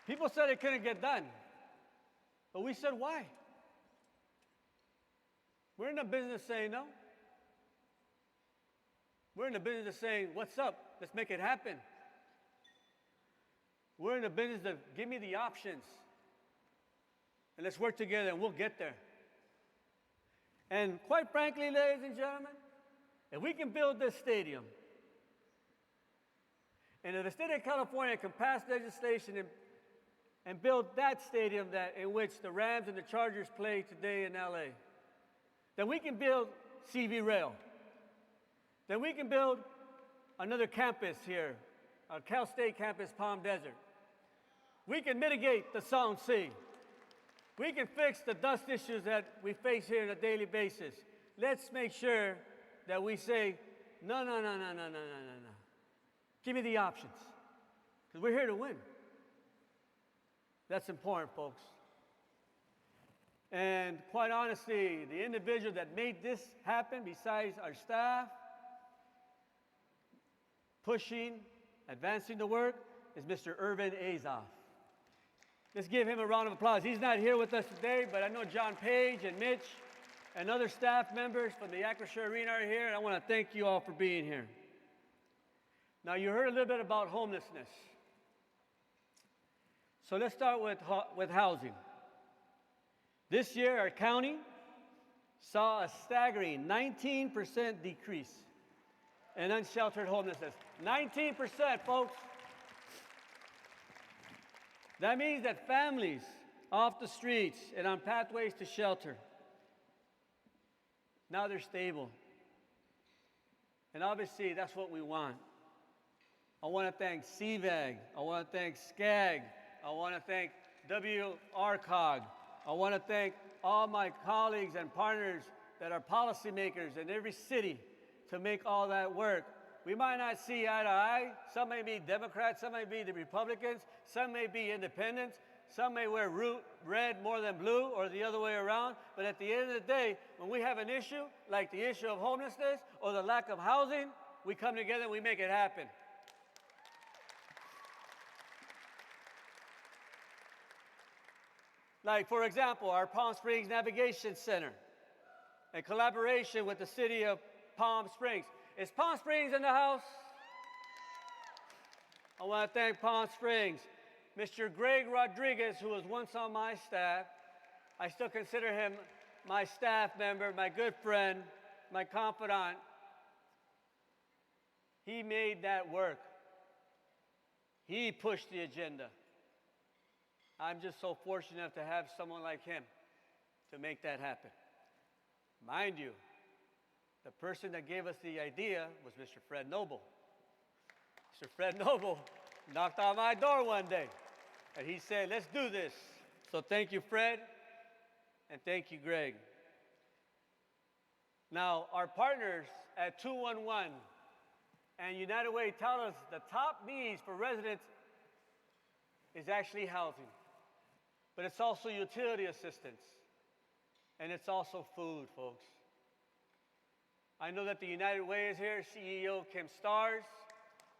People said it couldn't get done, but we said, why? We're in the business of saying no. We're in the business of saying, what's up? Let's make it happen. We're in the business of give me the options. And let's work together and we'll get there. And quite frankly, ladies and gentlemen, if we can build this stadium, and if the state of California can pass legislation and build that stadium in which the Rams and the Chargers play today in LA, then we can build CV Rail. Then we can build another campus here, our Cal State campus, Palm Desert. We can mitigate the Sound Sea. We can fix the dust issues that we face here on a daily basis. Let's make sure that we say, no. Give me the options, because we're here to win. That's important, folks. And quite honestly, the individual that made this happen, besides our staff, pushing, advancing the work, is Mr. Irvin Azoff. Let's give him a round of applause. He's not here with us today, but I know John Page and Mitch and other staff members from the Acrisure Arena are here, and I want to thank you all for being here. Now, you heard a little bit about homelessness. So let's start with housing. This year, our county saw a staggering 19% decrease in unsheltered homelessness. 19%, folks. That means that families off the streets and on pathways to shelter, now they're stable. And obviously, that's what we want. I want to thank CVAG. I want to thank SCAG. I want to thank WRCOG. I want to thank all my colleagues and partners that are policymakers in every city to make all that work. We might not see eye to eye. Some may be Democrats, some may be the Republicans, some may be independents, some may wear red more than blue or the other way around. But at the end of the day, when we have an issue like the issue of homelessness or the lack of housing, we come together and we make it happen. Like, for example, our Palm Springs Navigation Center, in collaboration with the city of Palm Springs. Is Palm Springs in the house? I want to thank Palm Springs. Mr. Greg Rodriguez, who was once on my staff, I still consider him my staff member, my good friend, my confidant. He made that work. He pushed the agenda. I'm just so fortunate enough to have someone like him to make that happen. Mind you, the person that gave us the idea was Mr. Fred Noble. Mr. Fred Noble knocked on my door one day, and he said, let's do this. So thank you, Fred, and thank you, Greg. Now, our partners at 211 and United Way tell us the top needs for residents is actually housing, but it's also utility assistance, and it's also food, folks. I know that the United Way is here, CEO Kim Stars,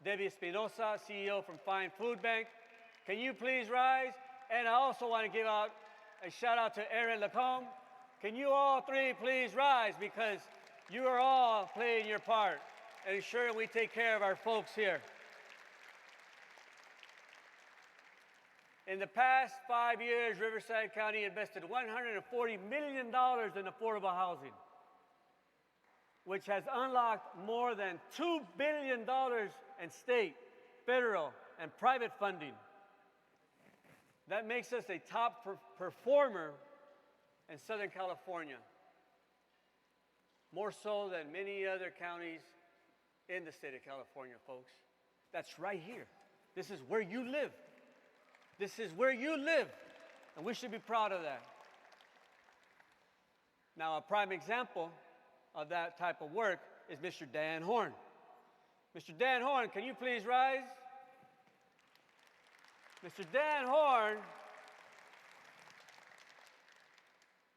Debbie Espinosa, CEO from Fine Food Bank. Can you please rise? And I also want to give out a shout out to Aaron Lacombe. Can you all three please rise, because you are all playing your part and ensuring we take care of our folks here. In the past 5 years, Riverside County invested $140 million in affordable housing, which has unlocked more than $2 billion in state, federal, and private funding. That makes us a top performer in Southern California, more so than many other counties in the state of California, folks. That's right here. This is where you live. This is where you live, and we should be proud of that. Now, a prime example of that type of work is Mr. Dan Horn. Mr. Dan Horn, can you please rise? Mr. Dan Horn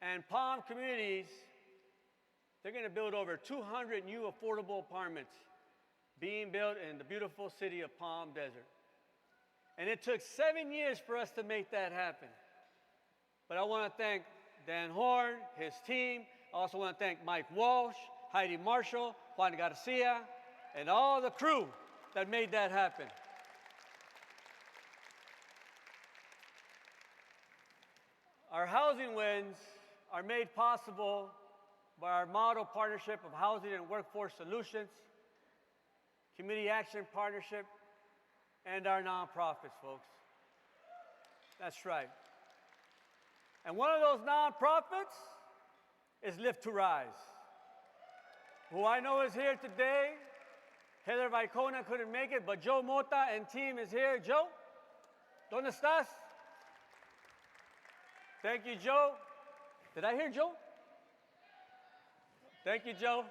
and Palm Communities, they're going to build over 200 new affordable apartments being built in the beautiful city of Palm Desert. And it took 7 years for us to make that happen. But I want to thank Dan Horn, his team. I also want to thank Mike Walsh, Heidi Marshall, Juan Garcia, and all the crew that made that happen. Our housing wins are made possible by our model partnership of Housing and Workforce Solutions, Community Action Partnership, and our nonprofits, folks. That's right. And one of those nonprofits is Live to Rise, who I know is here today. Heather Vicona couldn't make it, but Joe Mota and team is here. Joe, ¿dónde estás? Thank you, Joe. Did I hear Joe? Thank you, Joe.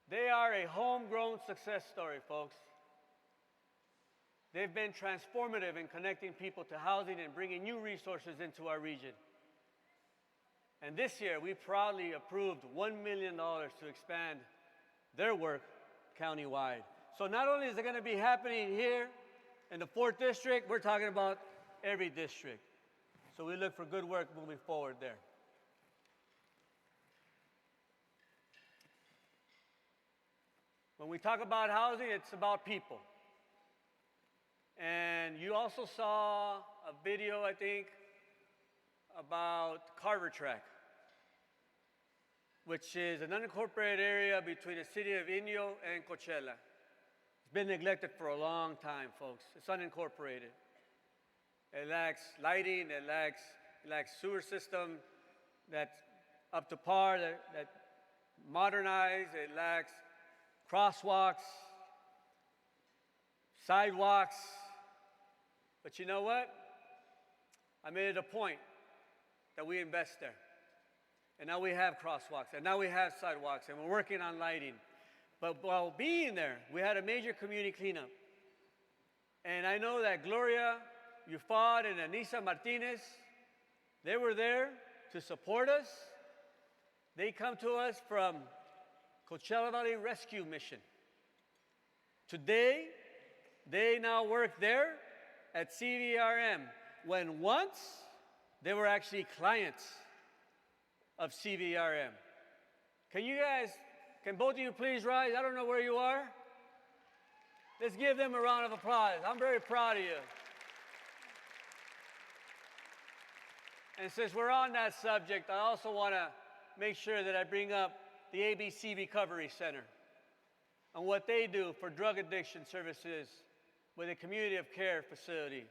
They are a homegrown success story, folks. They've been transformative in connecting people to housing and bringing new resources into our region. And this year, we proudly approved $1 million to expand their work countywide. So not only is it going to be happening here in the 4th District, we're talking about every district. So we look for good work moving forward there. When we talk about housing, it's about people. And you also saw a video, I think, about Carver Track, which is an unincorporated area between the city of Inyo and Coachella. It's been neglected for a long time, folks. It's unincorporated. It lacks lighting, it lacks sewer system that's up to par, that modernized, it lacks crosswalks, sidewalks. But you know what? I made it a point that we invest there. And now we have crosswalks, and now we have sidewalks, and we're working on lighting. But while being there, we had a major community cleanup. And I know that Gloria Ufad and Anissa Martinez, they were there to support us. They come to us from Coachella Valley Rescue Mission. Today, they now work there at CVRM, when once they were actually clients of CVRM. Can both of you please rise? I don't know where you are. Let's give them a round of applause. I'm very proud of you. And since we're on that subject, I also want to make sure that I bring up the ABC Recovery Center and what they do for drug addiction services with a community of care facility.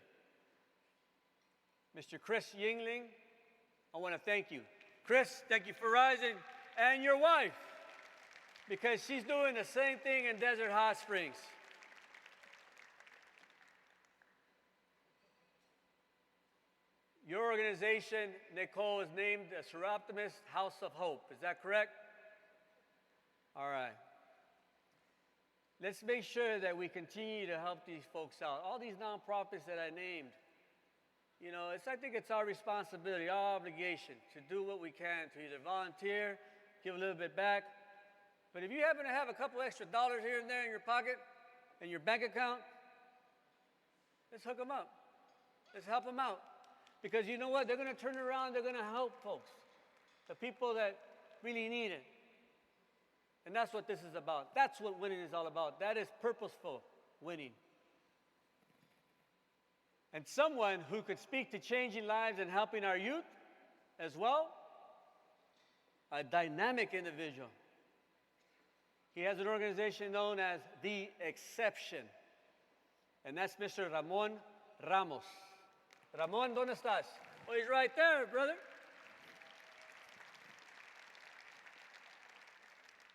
Mr. Chris Yingling, I want to thank you. Chris, thank you for rising, and your wife, because she's doing the same thing in Desert Hot Springs. Your organization, Nicole, is named the Seroptimus House of Hope. Is that correct? All right. Let's make sure that we continue to help these folks out. All these nonprofits that I named, you know, I think it's our responsibility, our obligation to do what we can to either volunteer, give a little bit back. But if you happen to have a couple extra dollars here and there in your pocket, in your bank account, let's hook them up. Let's help them out. Because you know what? They're going to turn around, they're going to help folks, the people that really need it. And that's what this is about. That's what winning is all about. That is purposeful winning. And someone who could speak to changing lives and helping our youth as well, a dynamic individual. He has an organization known as The Exception. And that's Mr. Ramon Ramos. Ramon, ¿dónde estás? Oh, he's right there, brother.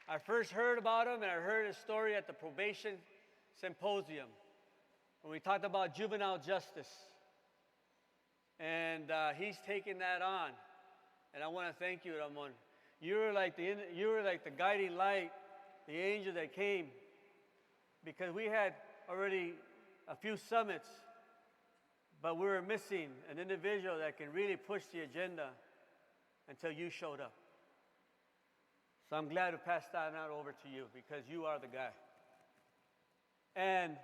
I first heard about him, and I heard his story at the probation symposium when we talked about juvenile justice. And he's taken that on. And I want to thank you, Ramon. You were like the guiding light, the angel that came, because we had already a few summits, but we were missing an individual that can really push the agenda until you showed up. So I'm glad to pass that on over to you because you are the guy. And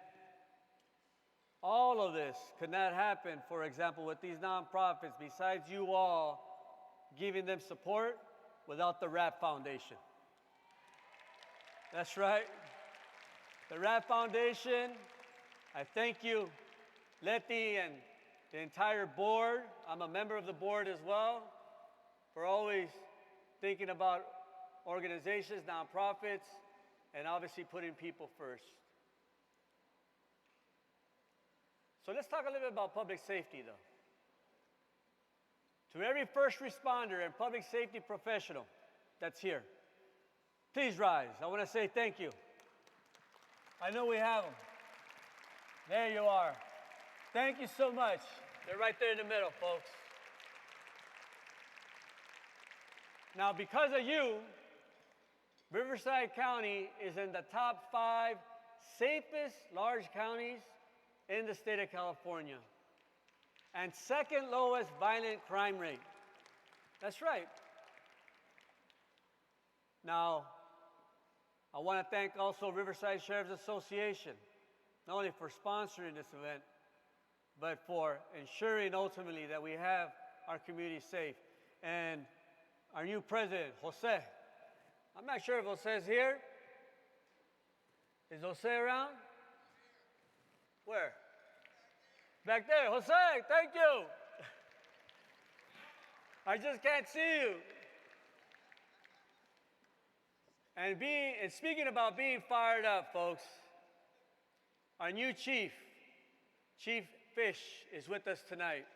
all of this could not happen, for example, with these nonprofits, besides you all giving them support, without the RAP Foundation. That's right. The RAP Foundation, I thank you, Letty, and the entire board. I'm a member of the board as well, for always thinking about organizations, nonprofits, and obviously putting people first. So let's talk a little bit about public safety, though. To every first responder and public safety professional that's here, please rise. I want to say thank you. I know we have them. There you are. Thank you so much. They're right there in the middle, folks. Now, because of you, Riverside County is in the top 5 safest large counties in the state of California, and second lowest violent crime rate. That's right. Now, I want to thank also Riverside Sheriff's Association, not only for sponsoring this event, but for ensuring ultimately that we have our community safe. And our new president, Jose. I'm not sure if Jose's here. Is Jose around? Where? Back there. Jose, thank you. I just can't see you. And speaking about being fired up, folks, our new chief, Chief Fish, is with us tonight.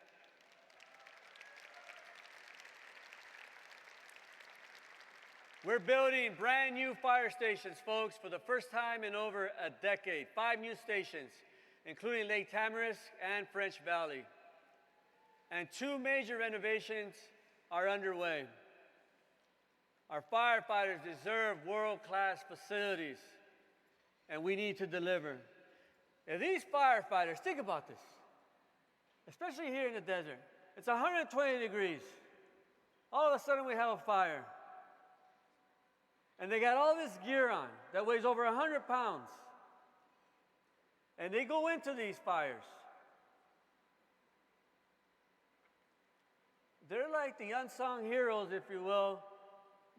We're building brand new fire stations, folks, for the first time in over a decade. 5 new stations, including Lake Tamarisk and French Valley. And 2 major renovations are underway. Our firefighters deserve world-class facilities, and we need to deliver. If these firefighters, think about this, especially here in the desert, it's 120 degrees. All of a sudden we have a fire. And they got all this gear on that weighs over 100 pounds. And they go into these fires. They're like the unsung heroes, if you will,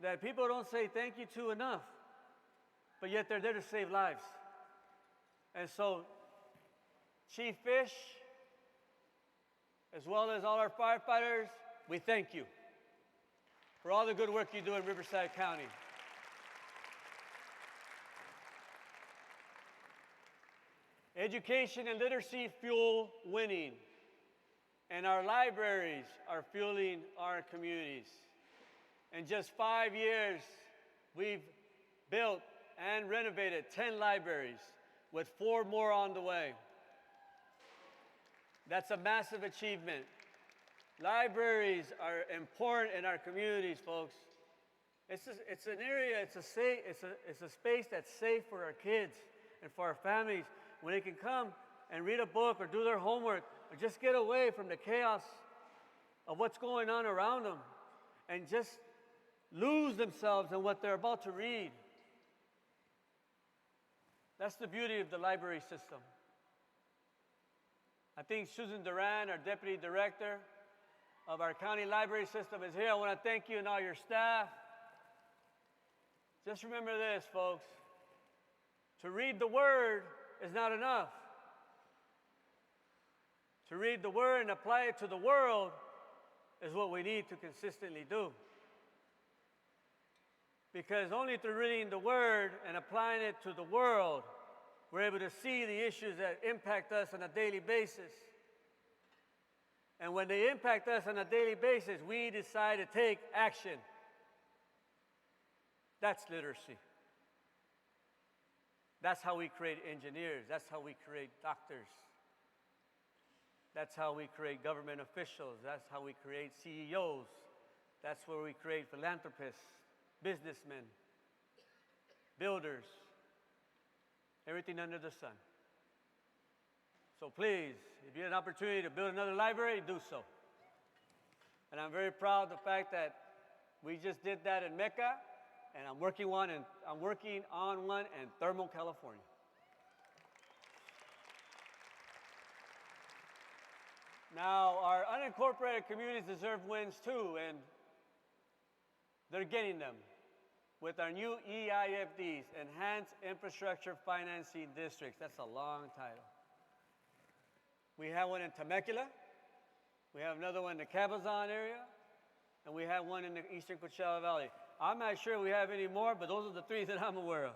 that people don't say thank you to enough. But yet they're there to save lives. And so, Chief Fish, as well as all our firefighters, we thank you for all the good work you do in Riverside County. Education and literacy fuel winning, and our libraries are fueling our communities. In just 5 years, we've built and renovated 10 libraries, with 4 more on the way. That's a massive achievement. Libraries are important in our communities, folks. It's an area, it's a space that's safe for our kids and for our families when they can come and read a book or do their homework or just get away from the chaos of what's going on around them and just lose themselves in what they're about to read. That's the beauty of the library system. I think Susan Duran, our Deputy Director of our county library system, is here. I want to thank you and all your staff. Just remember this, folks. To read the Word is not enough. To read the Word and apply it to the world is what we need to consistently do. Because only through reading the Word and applying it to the world, we're able to see the issues that impact us on a daily basis. And when they impact us on a daily basis, we decide to take action. That's literacy. That's how we create engineers. That's how we create doctors. That's how we create government officials. That's how we create CEOs. That's where we create philanthropists, businessmen, builders, everything under the sun. So please, if you have an opportunity to build another library, do so. And I'm very proud of the fact that we just did that in Mecca, and I'm working on one in Thermal, California. Now, our unincorporated communities deserve wins too, and they're getting them with our new EIFDs, Enhanced Infrastructure Financing Districts. That's a long title. We have one in Temecula, we have another one in the Cabazon area, and we have one in the eastern Coachella Valley. I'm not sure we have any more, but those are the 3 that I'm aware of.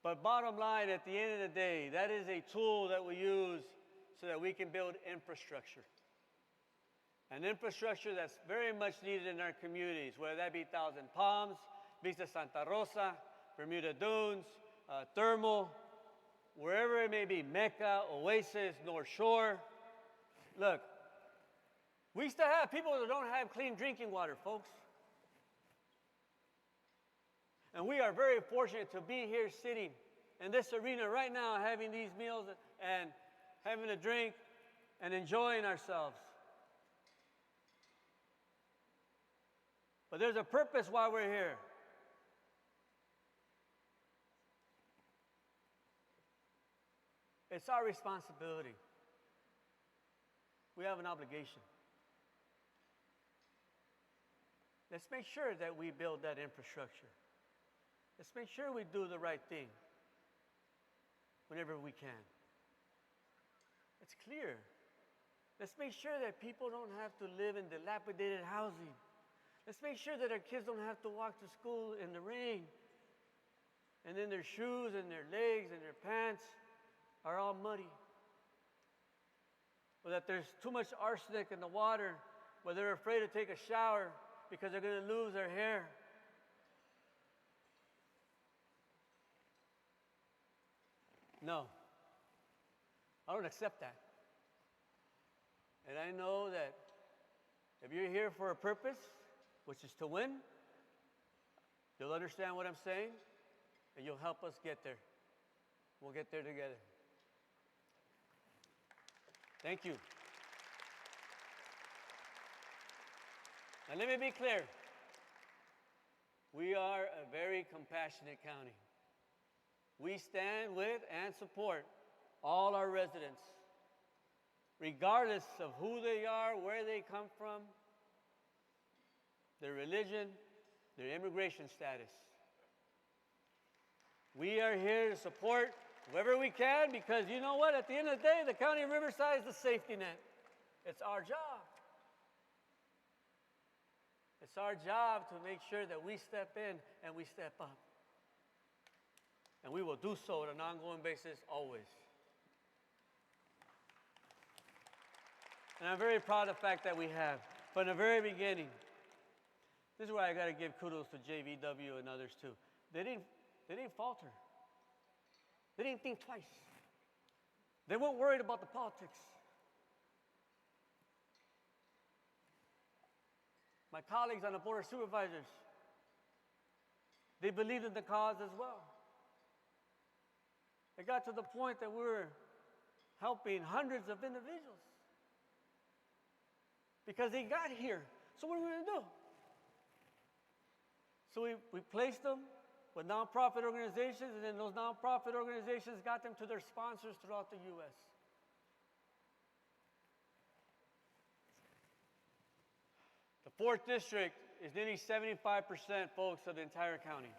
But bottom line, at the end of the day, that is a tool that we use so that we can build infrastructure. An infrastructure that's very much needed in our communities, whether that be Thousand Palms, Vista Santa Rosa, Bermuda Dunes, Thermal, wherever it may be, Mecca, Oasis, North Shore. Look, we still have people that don't have clean drinking water, folks. And we are very fortunate to be here sitting in this arena right now, having these meals and having a drink and enjoying ourselves. But there's a purpose why we're here. It's our responsibility. We have an obligation. Let's make sure that we build that infrastructure. Let's make sure we do the right thing whenever we can. It's clear. Let's make sure that people don't have to live in dilapidated housing. Let's make sure that our kids don't have to walk to school in the rain. And then their shoes and their legs and their pants are all muddy. Or that there's too much arsenic in the water where they're afraid to take a shower because they're going to lose their hair. No, I don't accept that. And I know that if you're here for a purpose, which is to win, you'll understand what I'm saying, and you'll help us get there. We'll get there together. Thank you. And let me be clear. We are a very compassionate county. We stand with and support all our residents, regardless of who they are, where they come from, their religion, their immigration status. We are here to support whoever we can because you know what? At the end of the day, the county of Riverside is the safety net. It's our job. It's our job to make sure that we step in and we step up. And we will do so on an ongoing basis always. And I'm very proud of the fact that we have, from the very beginning, This is where I got to give kudos to JVW and others too. They didn't falter. They didn't think twice. They weren't worried about the politics. My colleagues on the Board of Supervisors, they believed in the cause as well. It got to the point that we were helping hundreds of individuals because they got here. So what are we going to do? So we placed them with nonprofit organizations, and then those nonprofit organizations got them to their sponsors throughout the U.S. The 4th District is nearly 75%, folks, of the entire county.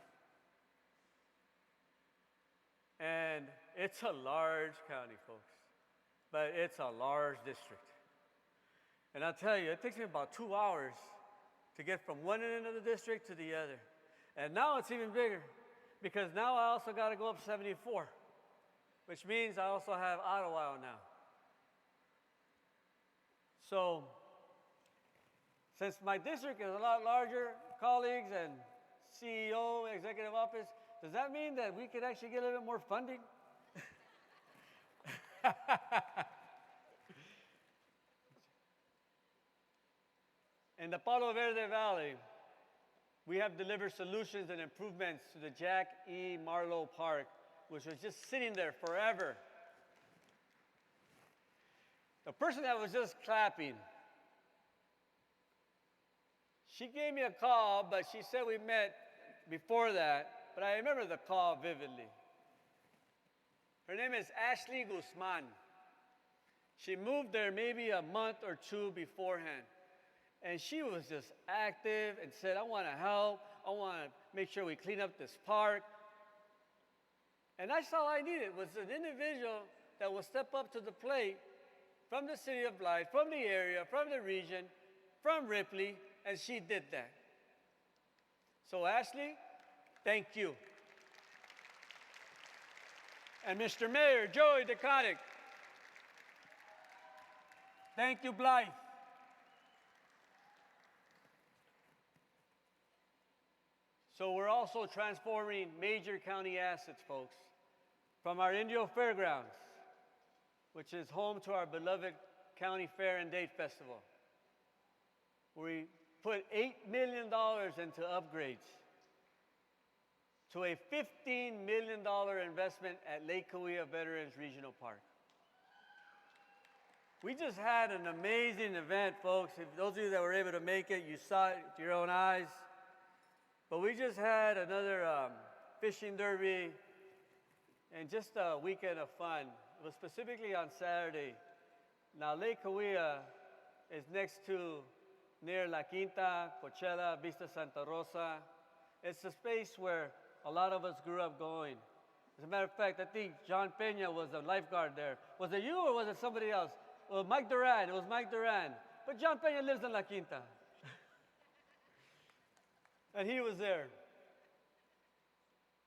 And it's a large county, folks, but it's a large district. And I'll tell you, it takes me about 2 hours to get from one end of the district to the other. And now it's even bigger, because now I also got to go up 74, which means I also have Ottawa now. So, since my district is a lot larger, colleagues and CEO, executive office, does that mean that we could actually get a little bit more funding? In the Palo Verde Valley, we have delivered solutions and improvements to the Jack E. Marlowe Park, which was just sitting there forever. The person that was just clapping, she gave me a call, but she said we met before that, but I remember the call vividly. Her name is Ashley Guzman. She moved there maybe a month or two beforehand. And she was just active and said, I want to help. I want to make sure we clean up this park. And that's all I needed, was an individual that will step up to the plate from the city of Blythe, from the area, from the region, from Ripley, and she did that. So Ashley, thank you. And Mr. Mayor, Joey DeConnick, thank you, Blythe. So we're also transforming major county assets, folks, from our Indio Fairgrounds, which is home to our beloved County Fair and Date Festival. We put $8 million into upgrades to a $15 million investment at Lake Cahuilla Veterans Regional Park. We just had an amazing event, folks. If those of you that were able to make it, you saw it with your own eyes. But we just had another fishing derby and just a weekend of fun. It was specifically on Saturday. Now, Lake Cahuilla is next to near La Quinta, Coachella, Vista Santa Rosa. It's a space where a lot of us grew up going. As a matter of fact, I think John Peña was a lifeguard there. Was it you or was it somebody else? Well, Mike Duran. It was Mike Duran. But John Peña lives in La Quinta. And he was there.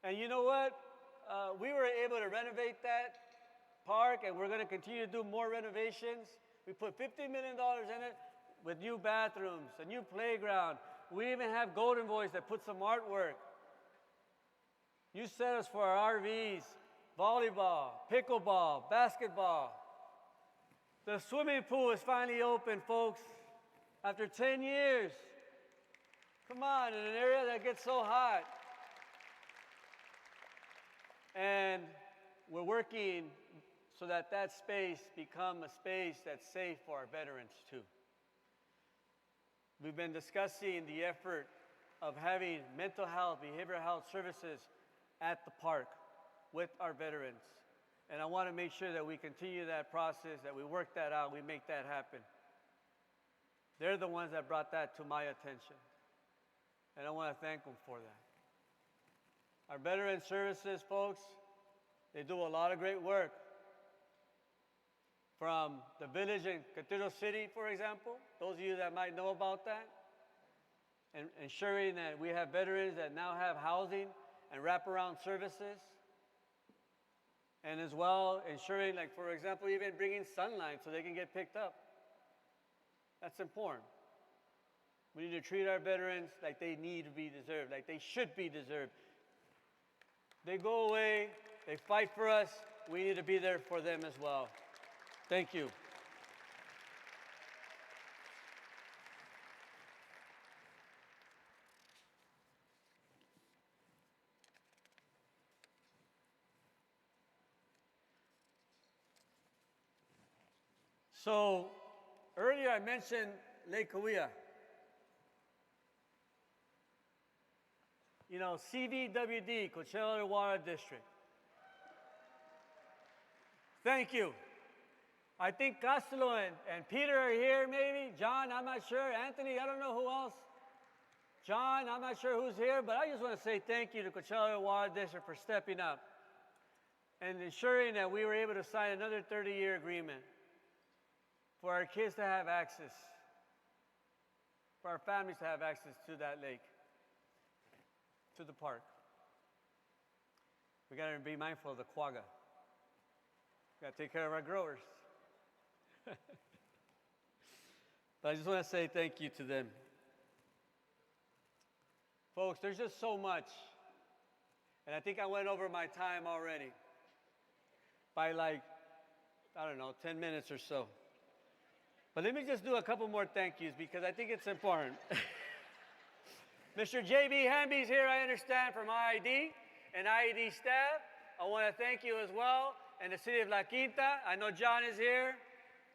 And you know what? We were able to renovate that park, and we're going to continue to do more renovations. We put $50 million in it with new bathrooms, a new playground. We even have Golden Boys that put some artwork. New setups for our RVs, volleyball, pickleball, basketball. The swimming pool is finally open, folks, after 10 years. Come on, in an area that gets so hot. And we're working so that that space become a space that's safe for our veterans too. We've been discussing the effort of having mental health, behavioral health services at the park with our veterans. And I want to make sure that we continue that process, that we work that out, we make that happen. They're the ones that brought that to my attention. And I want to thank them for that. Our veteran services, folks, they do a lot of great work. From the village in Cathedral City, for example, those of you that might know about that, and ensuring that we have veterans that now have housing and wraparound services, and as well ensuring, like for example, even bringing sunlight so they can get picked up. That's important. We need to treat our veterans like they need to be deserved, like they should be deserved. They go away, they fight for us, we need to be there for them as well. Thank you. So, earlier I mentioned Lake Cahuilla. You know, CVWD, Coachella Water District. Thank you. I think Costello and Peter are here maybe. John, I'm not sure. Anthony, I don't know who else. John, I'm not sure who's here, but I just want to say thank you to Coachella Water District for stepping up and ensuring that we were able to sign another 30-year agreement for our kids to have access, for our families to have access to that lake, to the park. We got to be mindful of the quagga. We got to take care of our growers. But I just want to say thank you to them. Folks, there's just so much. And I think I went over my time already by like, I don't know, 10 minutes or so. But let me just do a couple more thank yous because I think it's important. Mr. J.B. Hamby's here, I understand, from IID and IID staff. I want to thank you as well. And the city of La Quinta, I know John is here.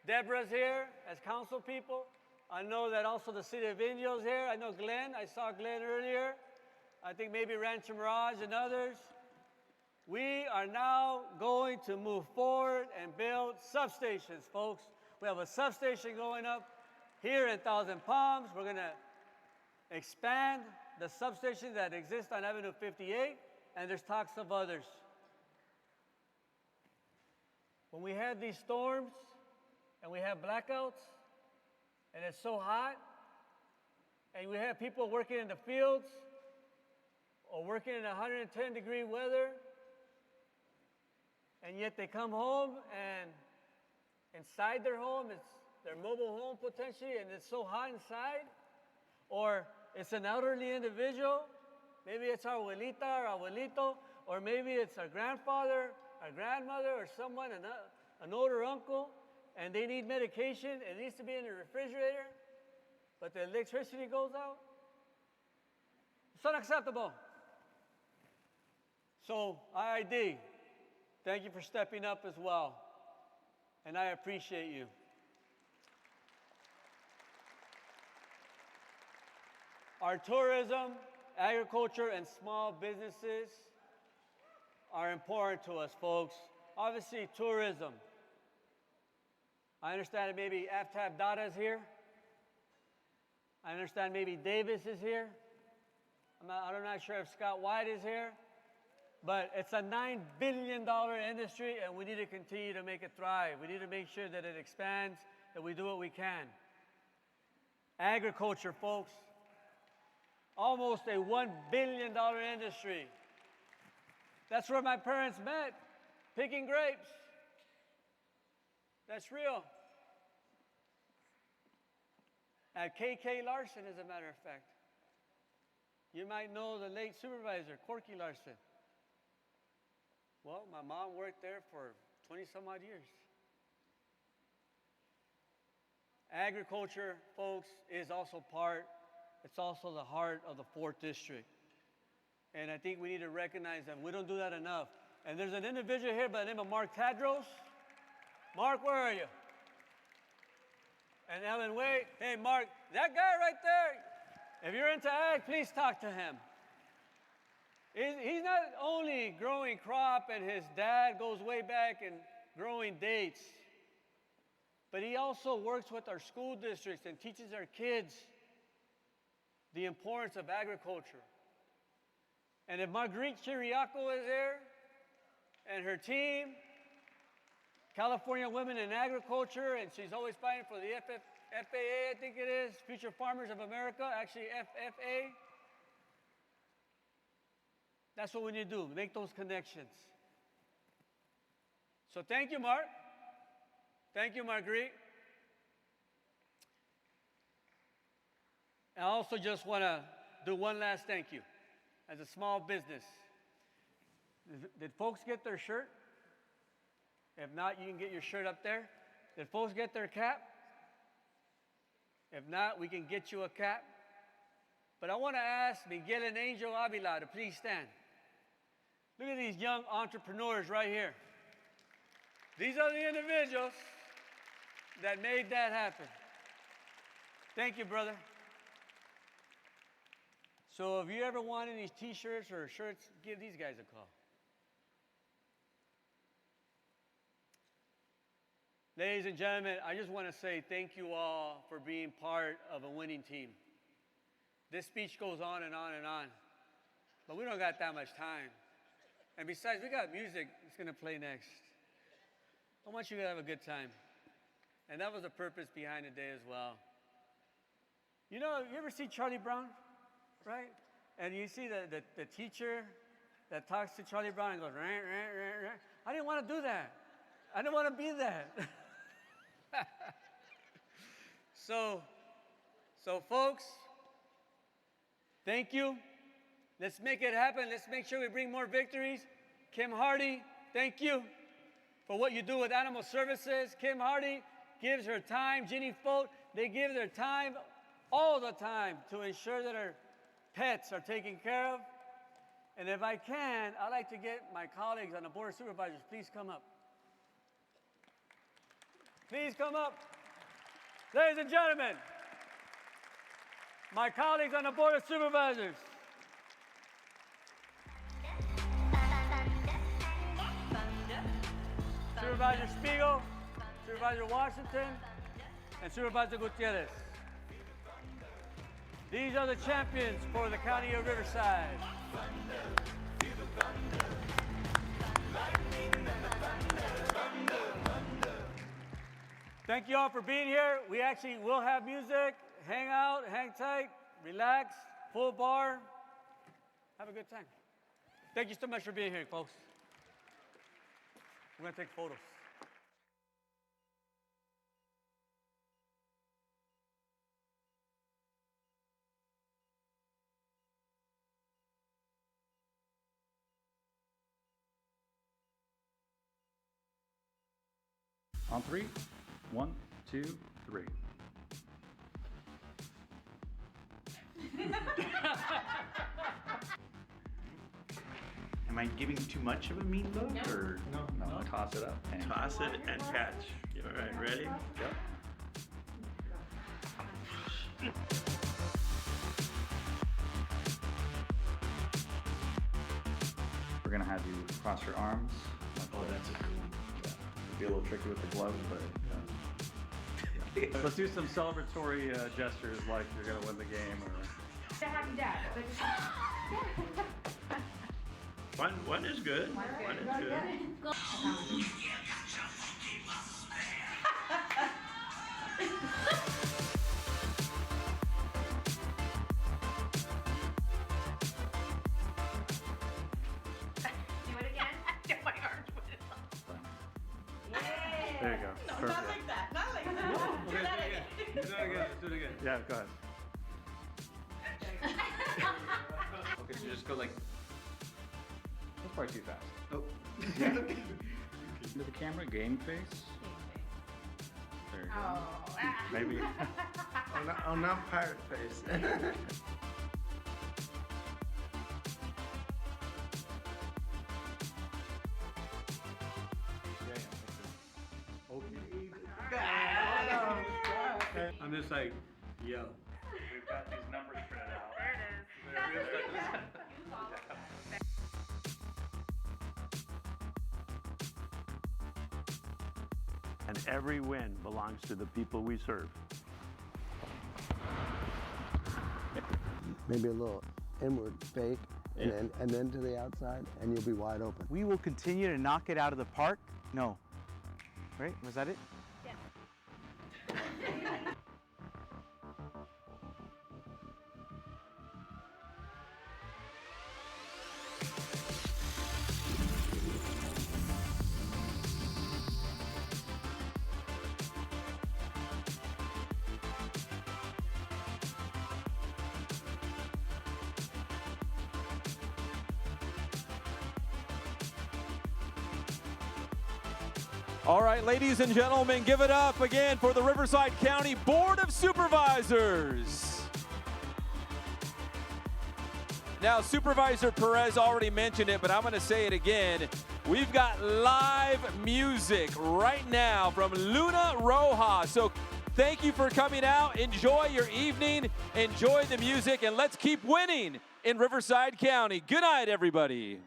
Deborah's here as council people. I know that also the city of Indio is here. I know Glenn, I saw Glenn earlier. I think maybe Rancho Mirage and others. We are now going to move forward and build substations, folks. We have a substation going up here in Thousand Palms. We're going to expand the substation that exists on Avenue 58, and there's talks of others. When we have these storms and we have blackouts, and it's so hot, and we have people working in the fields or working in 110-degree weather, and yet they come home and inside their home, it's their mobile home potentially, and it's so hot inside, or it's an elderly individual, maybe it's our abuelita or abuelito, or maybe it's our grandfather, our grandmother, or someone, an older uncle, and they need medication, it needs to be in the refrigerator, but the electricity goes out. It's unacceptable. So, IID, thank you for stepping up as well. And I appreciate you. Our tourism, agriculture, and small businesses are important to us, folks. Obviously, tourism. I understand that maybe Aftab Dada is here. I understand maybe Davis is here. I'm not sure if Scott White is here. But it's a $9 billion industry, and we need to continue to make it thrive. We need to make sure that it expands, that we do what we can. Agriculture, folks. Almost a $1 billion industry. That's where my parents met, picking grapes. That's real. At KK Larson, as a matter of fact. You might know the late supervisor, Corky Larson. Well, my mom worked there for 20-some-odd years. Agriculture, folks, is also it's also the heart of the 4th District. And I think we need to recognize that. We don't do that enough. And there's an individual here by the name of Mark Tadros. Mark, where are you? And Ellen Wade. Hey, Mark, that guy right there, if you're into ag, please talk to him. He's not only growing crop, and his dad goes way back and growing dates, but he also works with our school districts and teaches our kids the importance of agriculture. And if Marguerite Chiriaco is there and her team, California Women in Agriculture, and she's always fighting for the FAA, I think it is, Future Farmers of America, actually FFA. That's what we need to do, make those connections. So thank you, Mark. Thank you, Marguerite. I also just want to do one last thank you. As a small business, did folks get their shirt? If not, you can get your shirt up there. Did folks get their cap? If not, we can get you a cap. But I want to ask Miguel and Angel Avila to please stand. Look at these young entrepreneurs right here. These are the individuals that made that happen. Thank you, brother. So if you ever want any t-shirts or shirts, give these guys a call. Ladies and gentlemen, I just want to say thank you all for being part of a winning team. This speech goes on and on and on, but we don't got that much time. And besides, we got music that's going to play next. I want you to have a good time. And that was the purpose behind the day as well. You know, you ever see Charlie Brown, right? And you see the teacher that talks to Charlie Brown and goes, rah, rah, rah, rah. I didn't want to do that. I didn't want to be that. So folks, thank you. Let's make it happen. Let's make sure we bring more victories. Kim Hardy, thank you for what you do with animal services. Kim Hardy gives her time. Ginny Fote, they give their time all the time to ensure that our pets are taken care of. And if I can, I'd like to get my colleagues on the Board of Supervisors, please come up. Please come up. Ladies and gentlemen, my colleagues on the Board of Supervisors. Supervisor Spiegel, Supervisor Washington, and Supervisor Gutierrez. These are the champions for the County of Riverside. Thank you all for being here. We actually will have music. Hang out, hang tight, relax, full bar. Have a good time. Thank you so much for being here, folks. We're going to take photos. On three. 1, 2, 3. Am I giving too much of a mean look, or No. Toss it up. And Toss it and catch. All right, ready? Yep. We're gonna have you cross your arms. Oh, that's a good one. It'll be a little tricky with the gloves, but. Let's do some celebratory gestures like you're going to win the game. Or... Happy dad. One is good. One is good. Do it again. Get my arms put it on. Yeah. There you go. No, Perfect. not like that. Not like that. Do that again. Do that again. Do it again. Yeah, go ahead. Okay, so just go like. That's probably too fast. Oh. Yeah. Into the camera, game face. There you go. Maybe. Oh, not pirate face. I'm just like, yo. We've got these numbers printed out. There it is. And every win belongs to the people we serve. Maybe a little inward fake, and then to the outside, and you'll be wide open. We will continue to knock it out of the park. No. Right? Was that it? All right, ladies and gentlemen, give it up again for the Riverside County Board of Supervisors. Now, Supervisor Perez already mentioned it, but I'm going to say it again. We've got live music right now from Luna Rojas. So thank you for coming out. Enjoy your evening. Enjoy the music, and let's keep winning in Riverside County. Good night, everybody.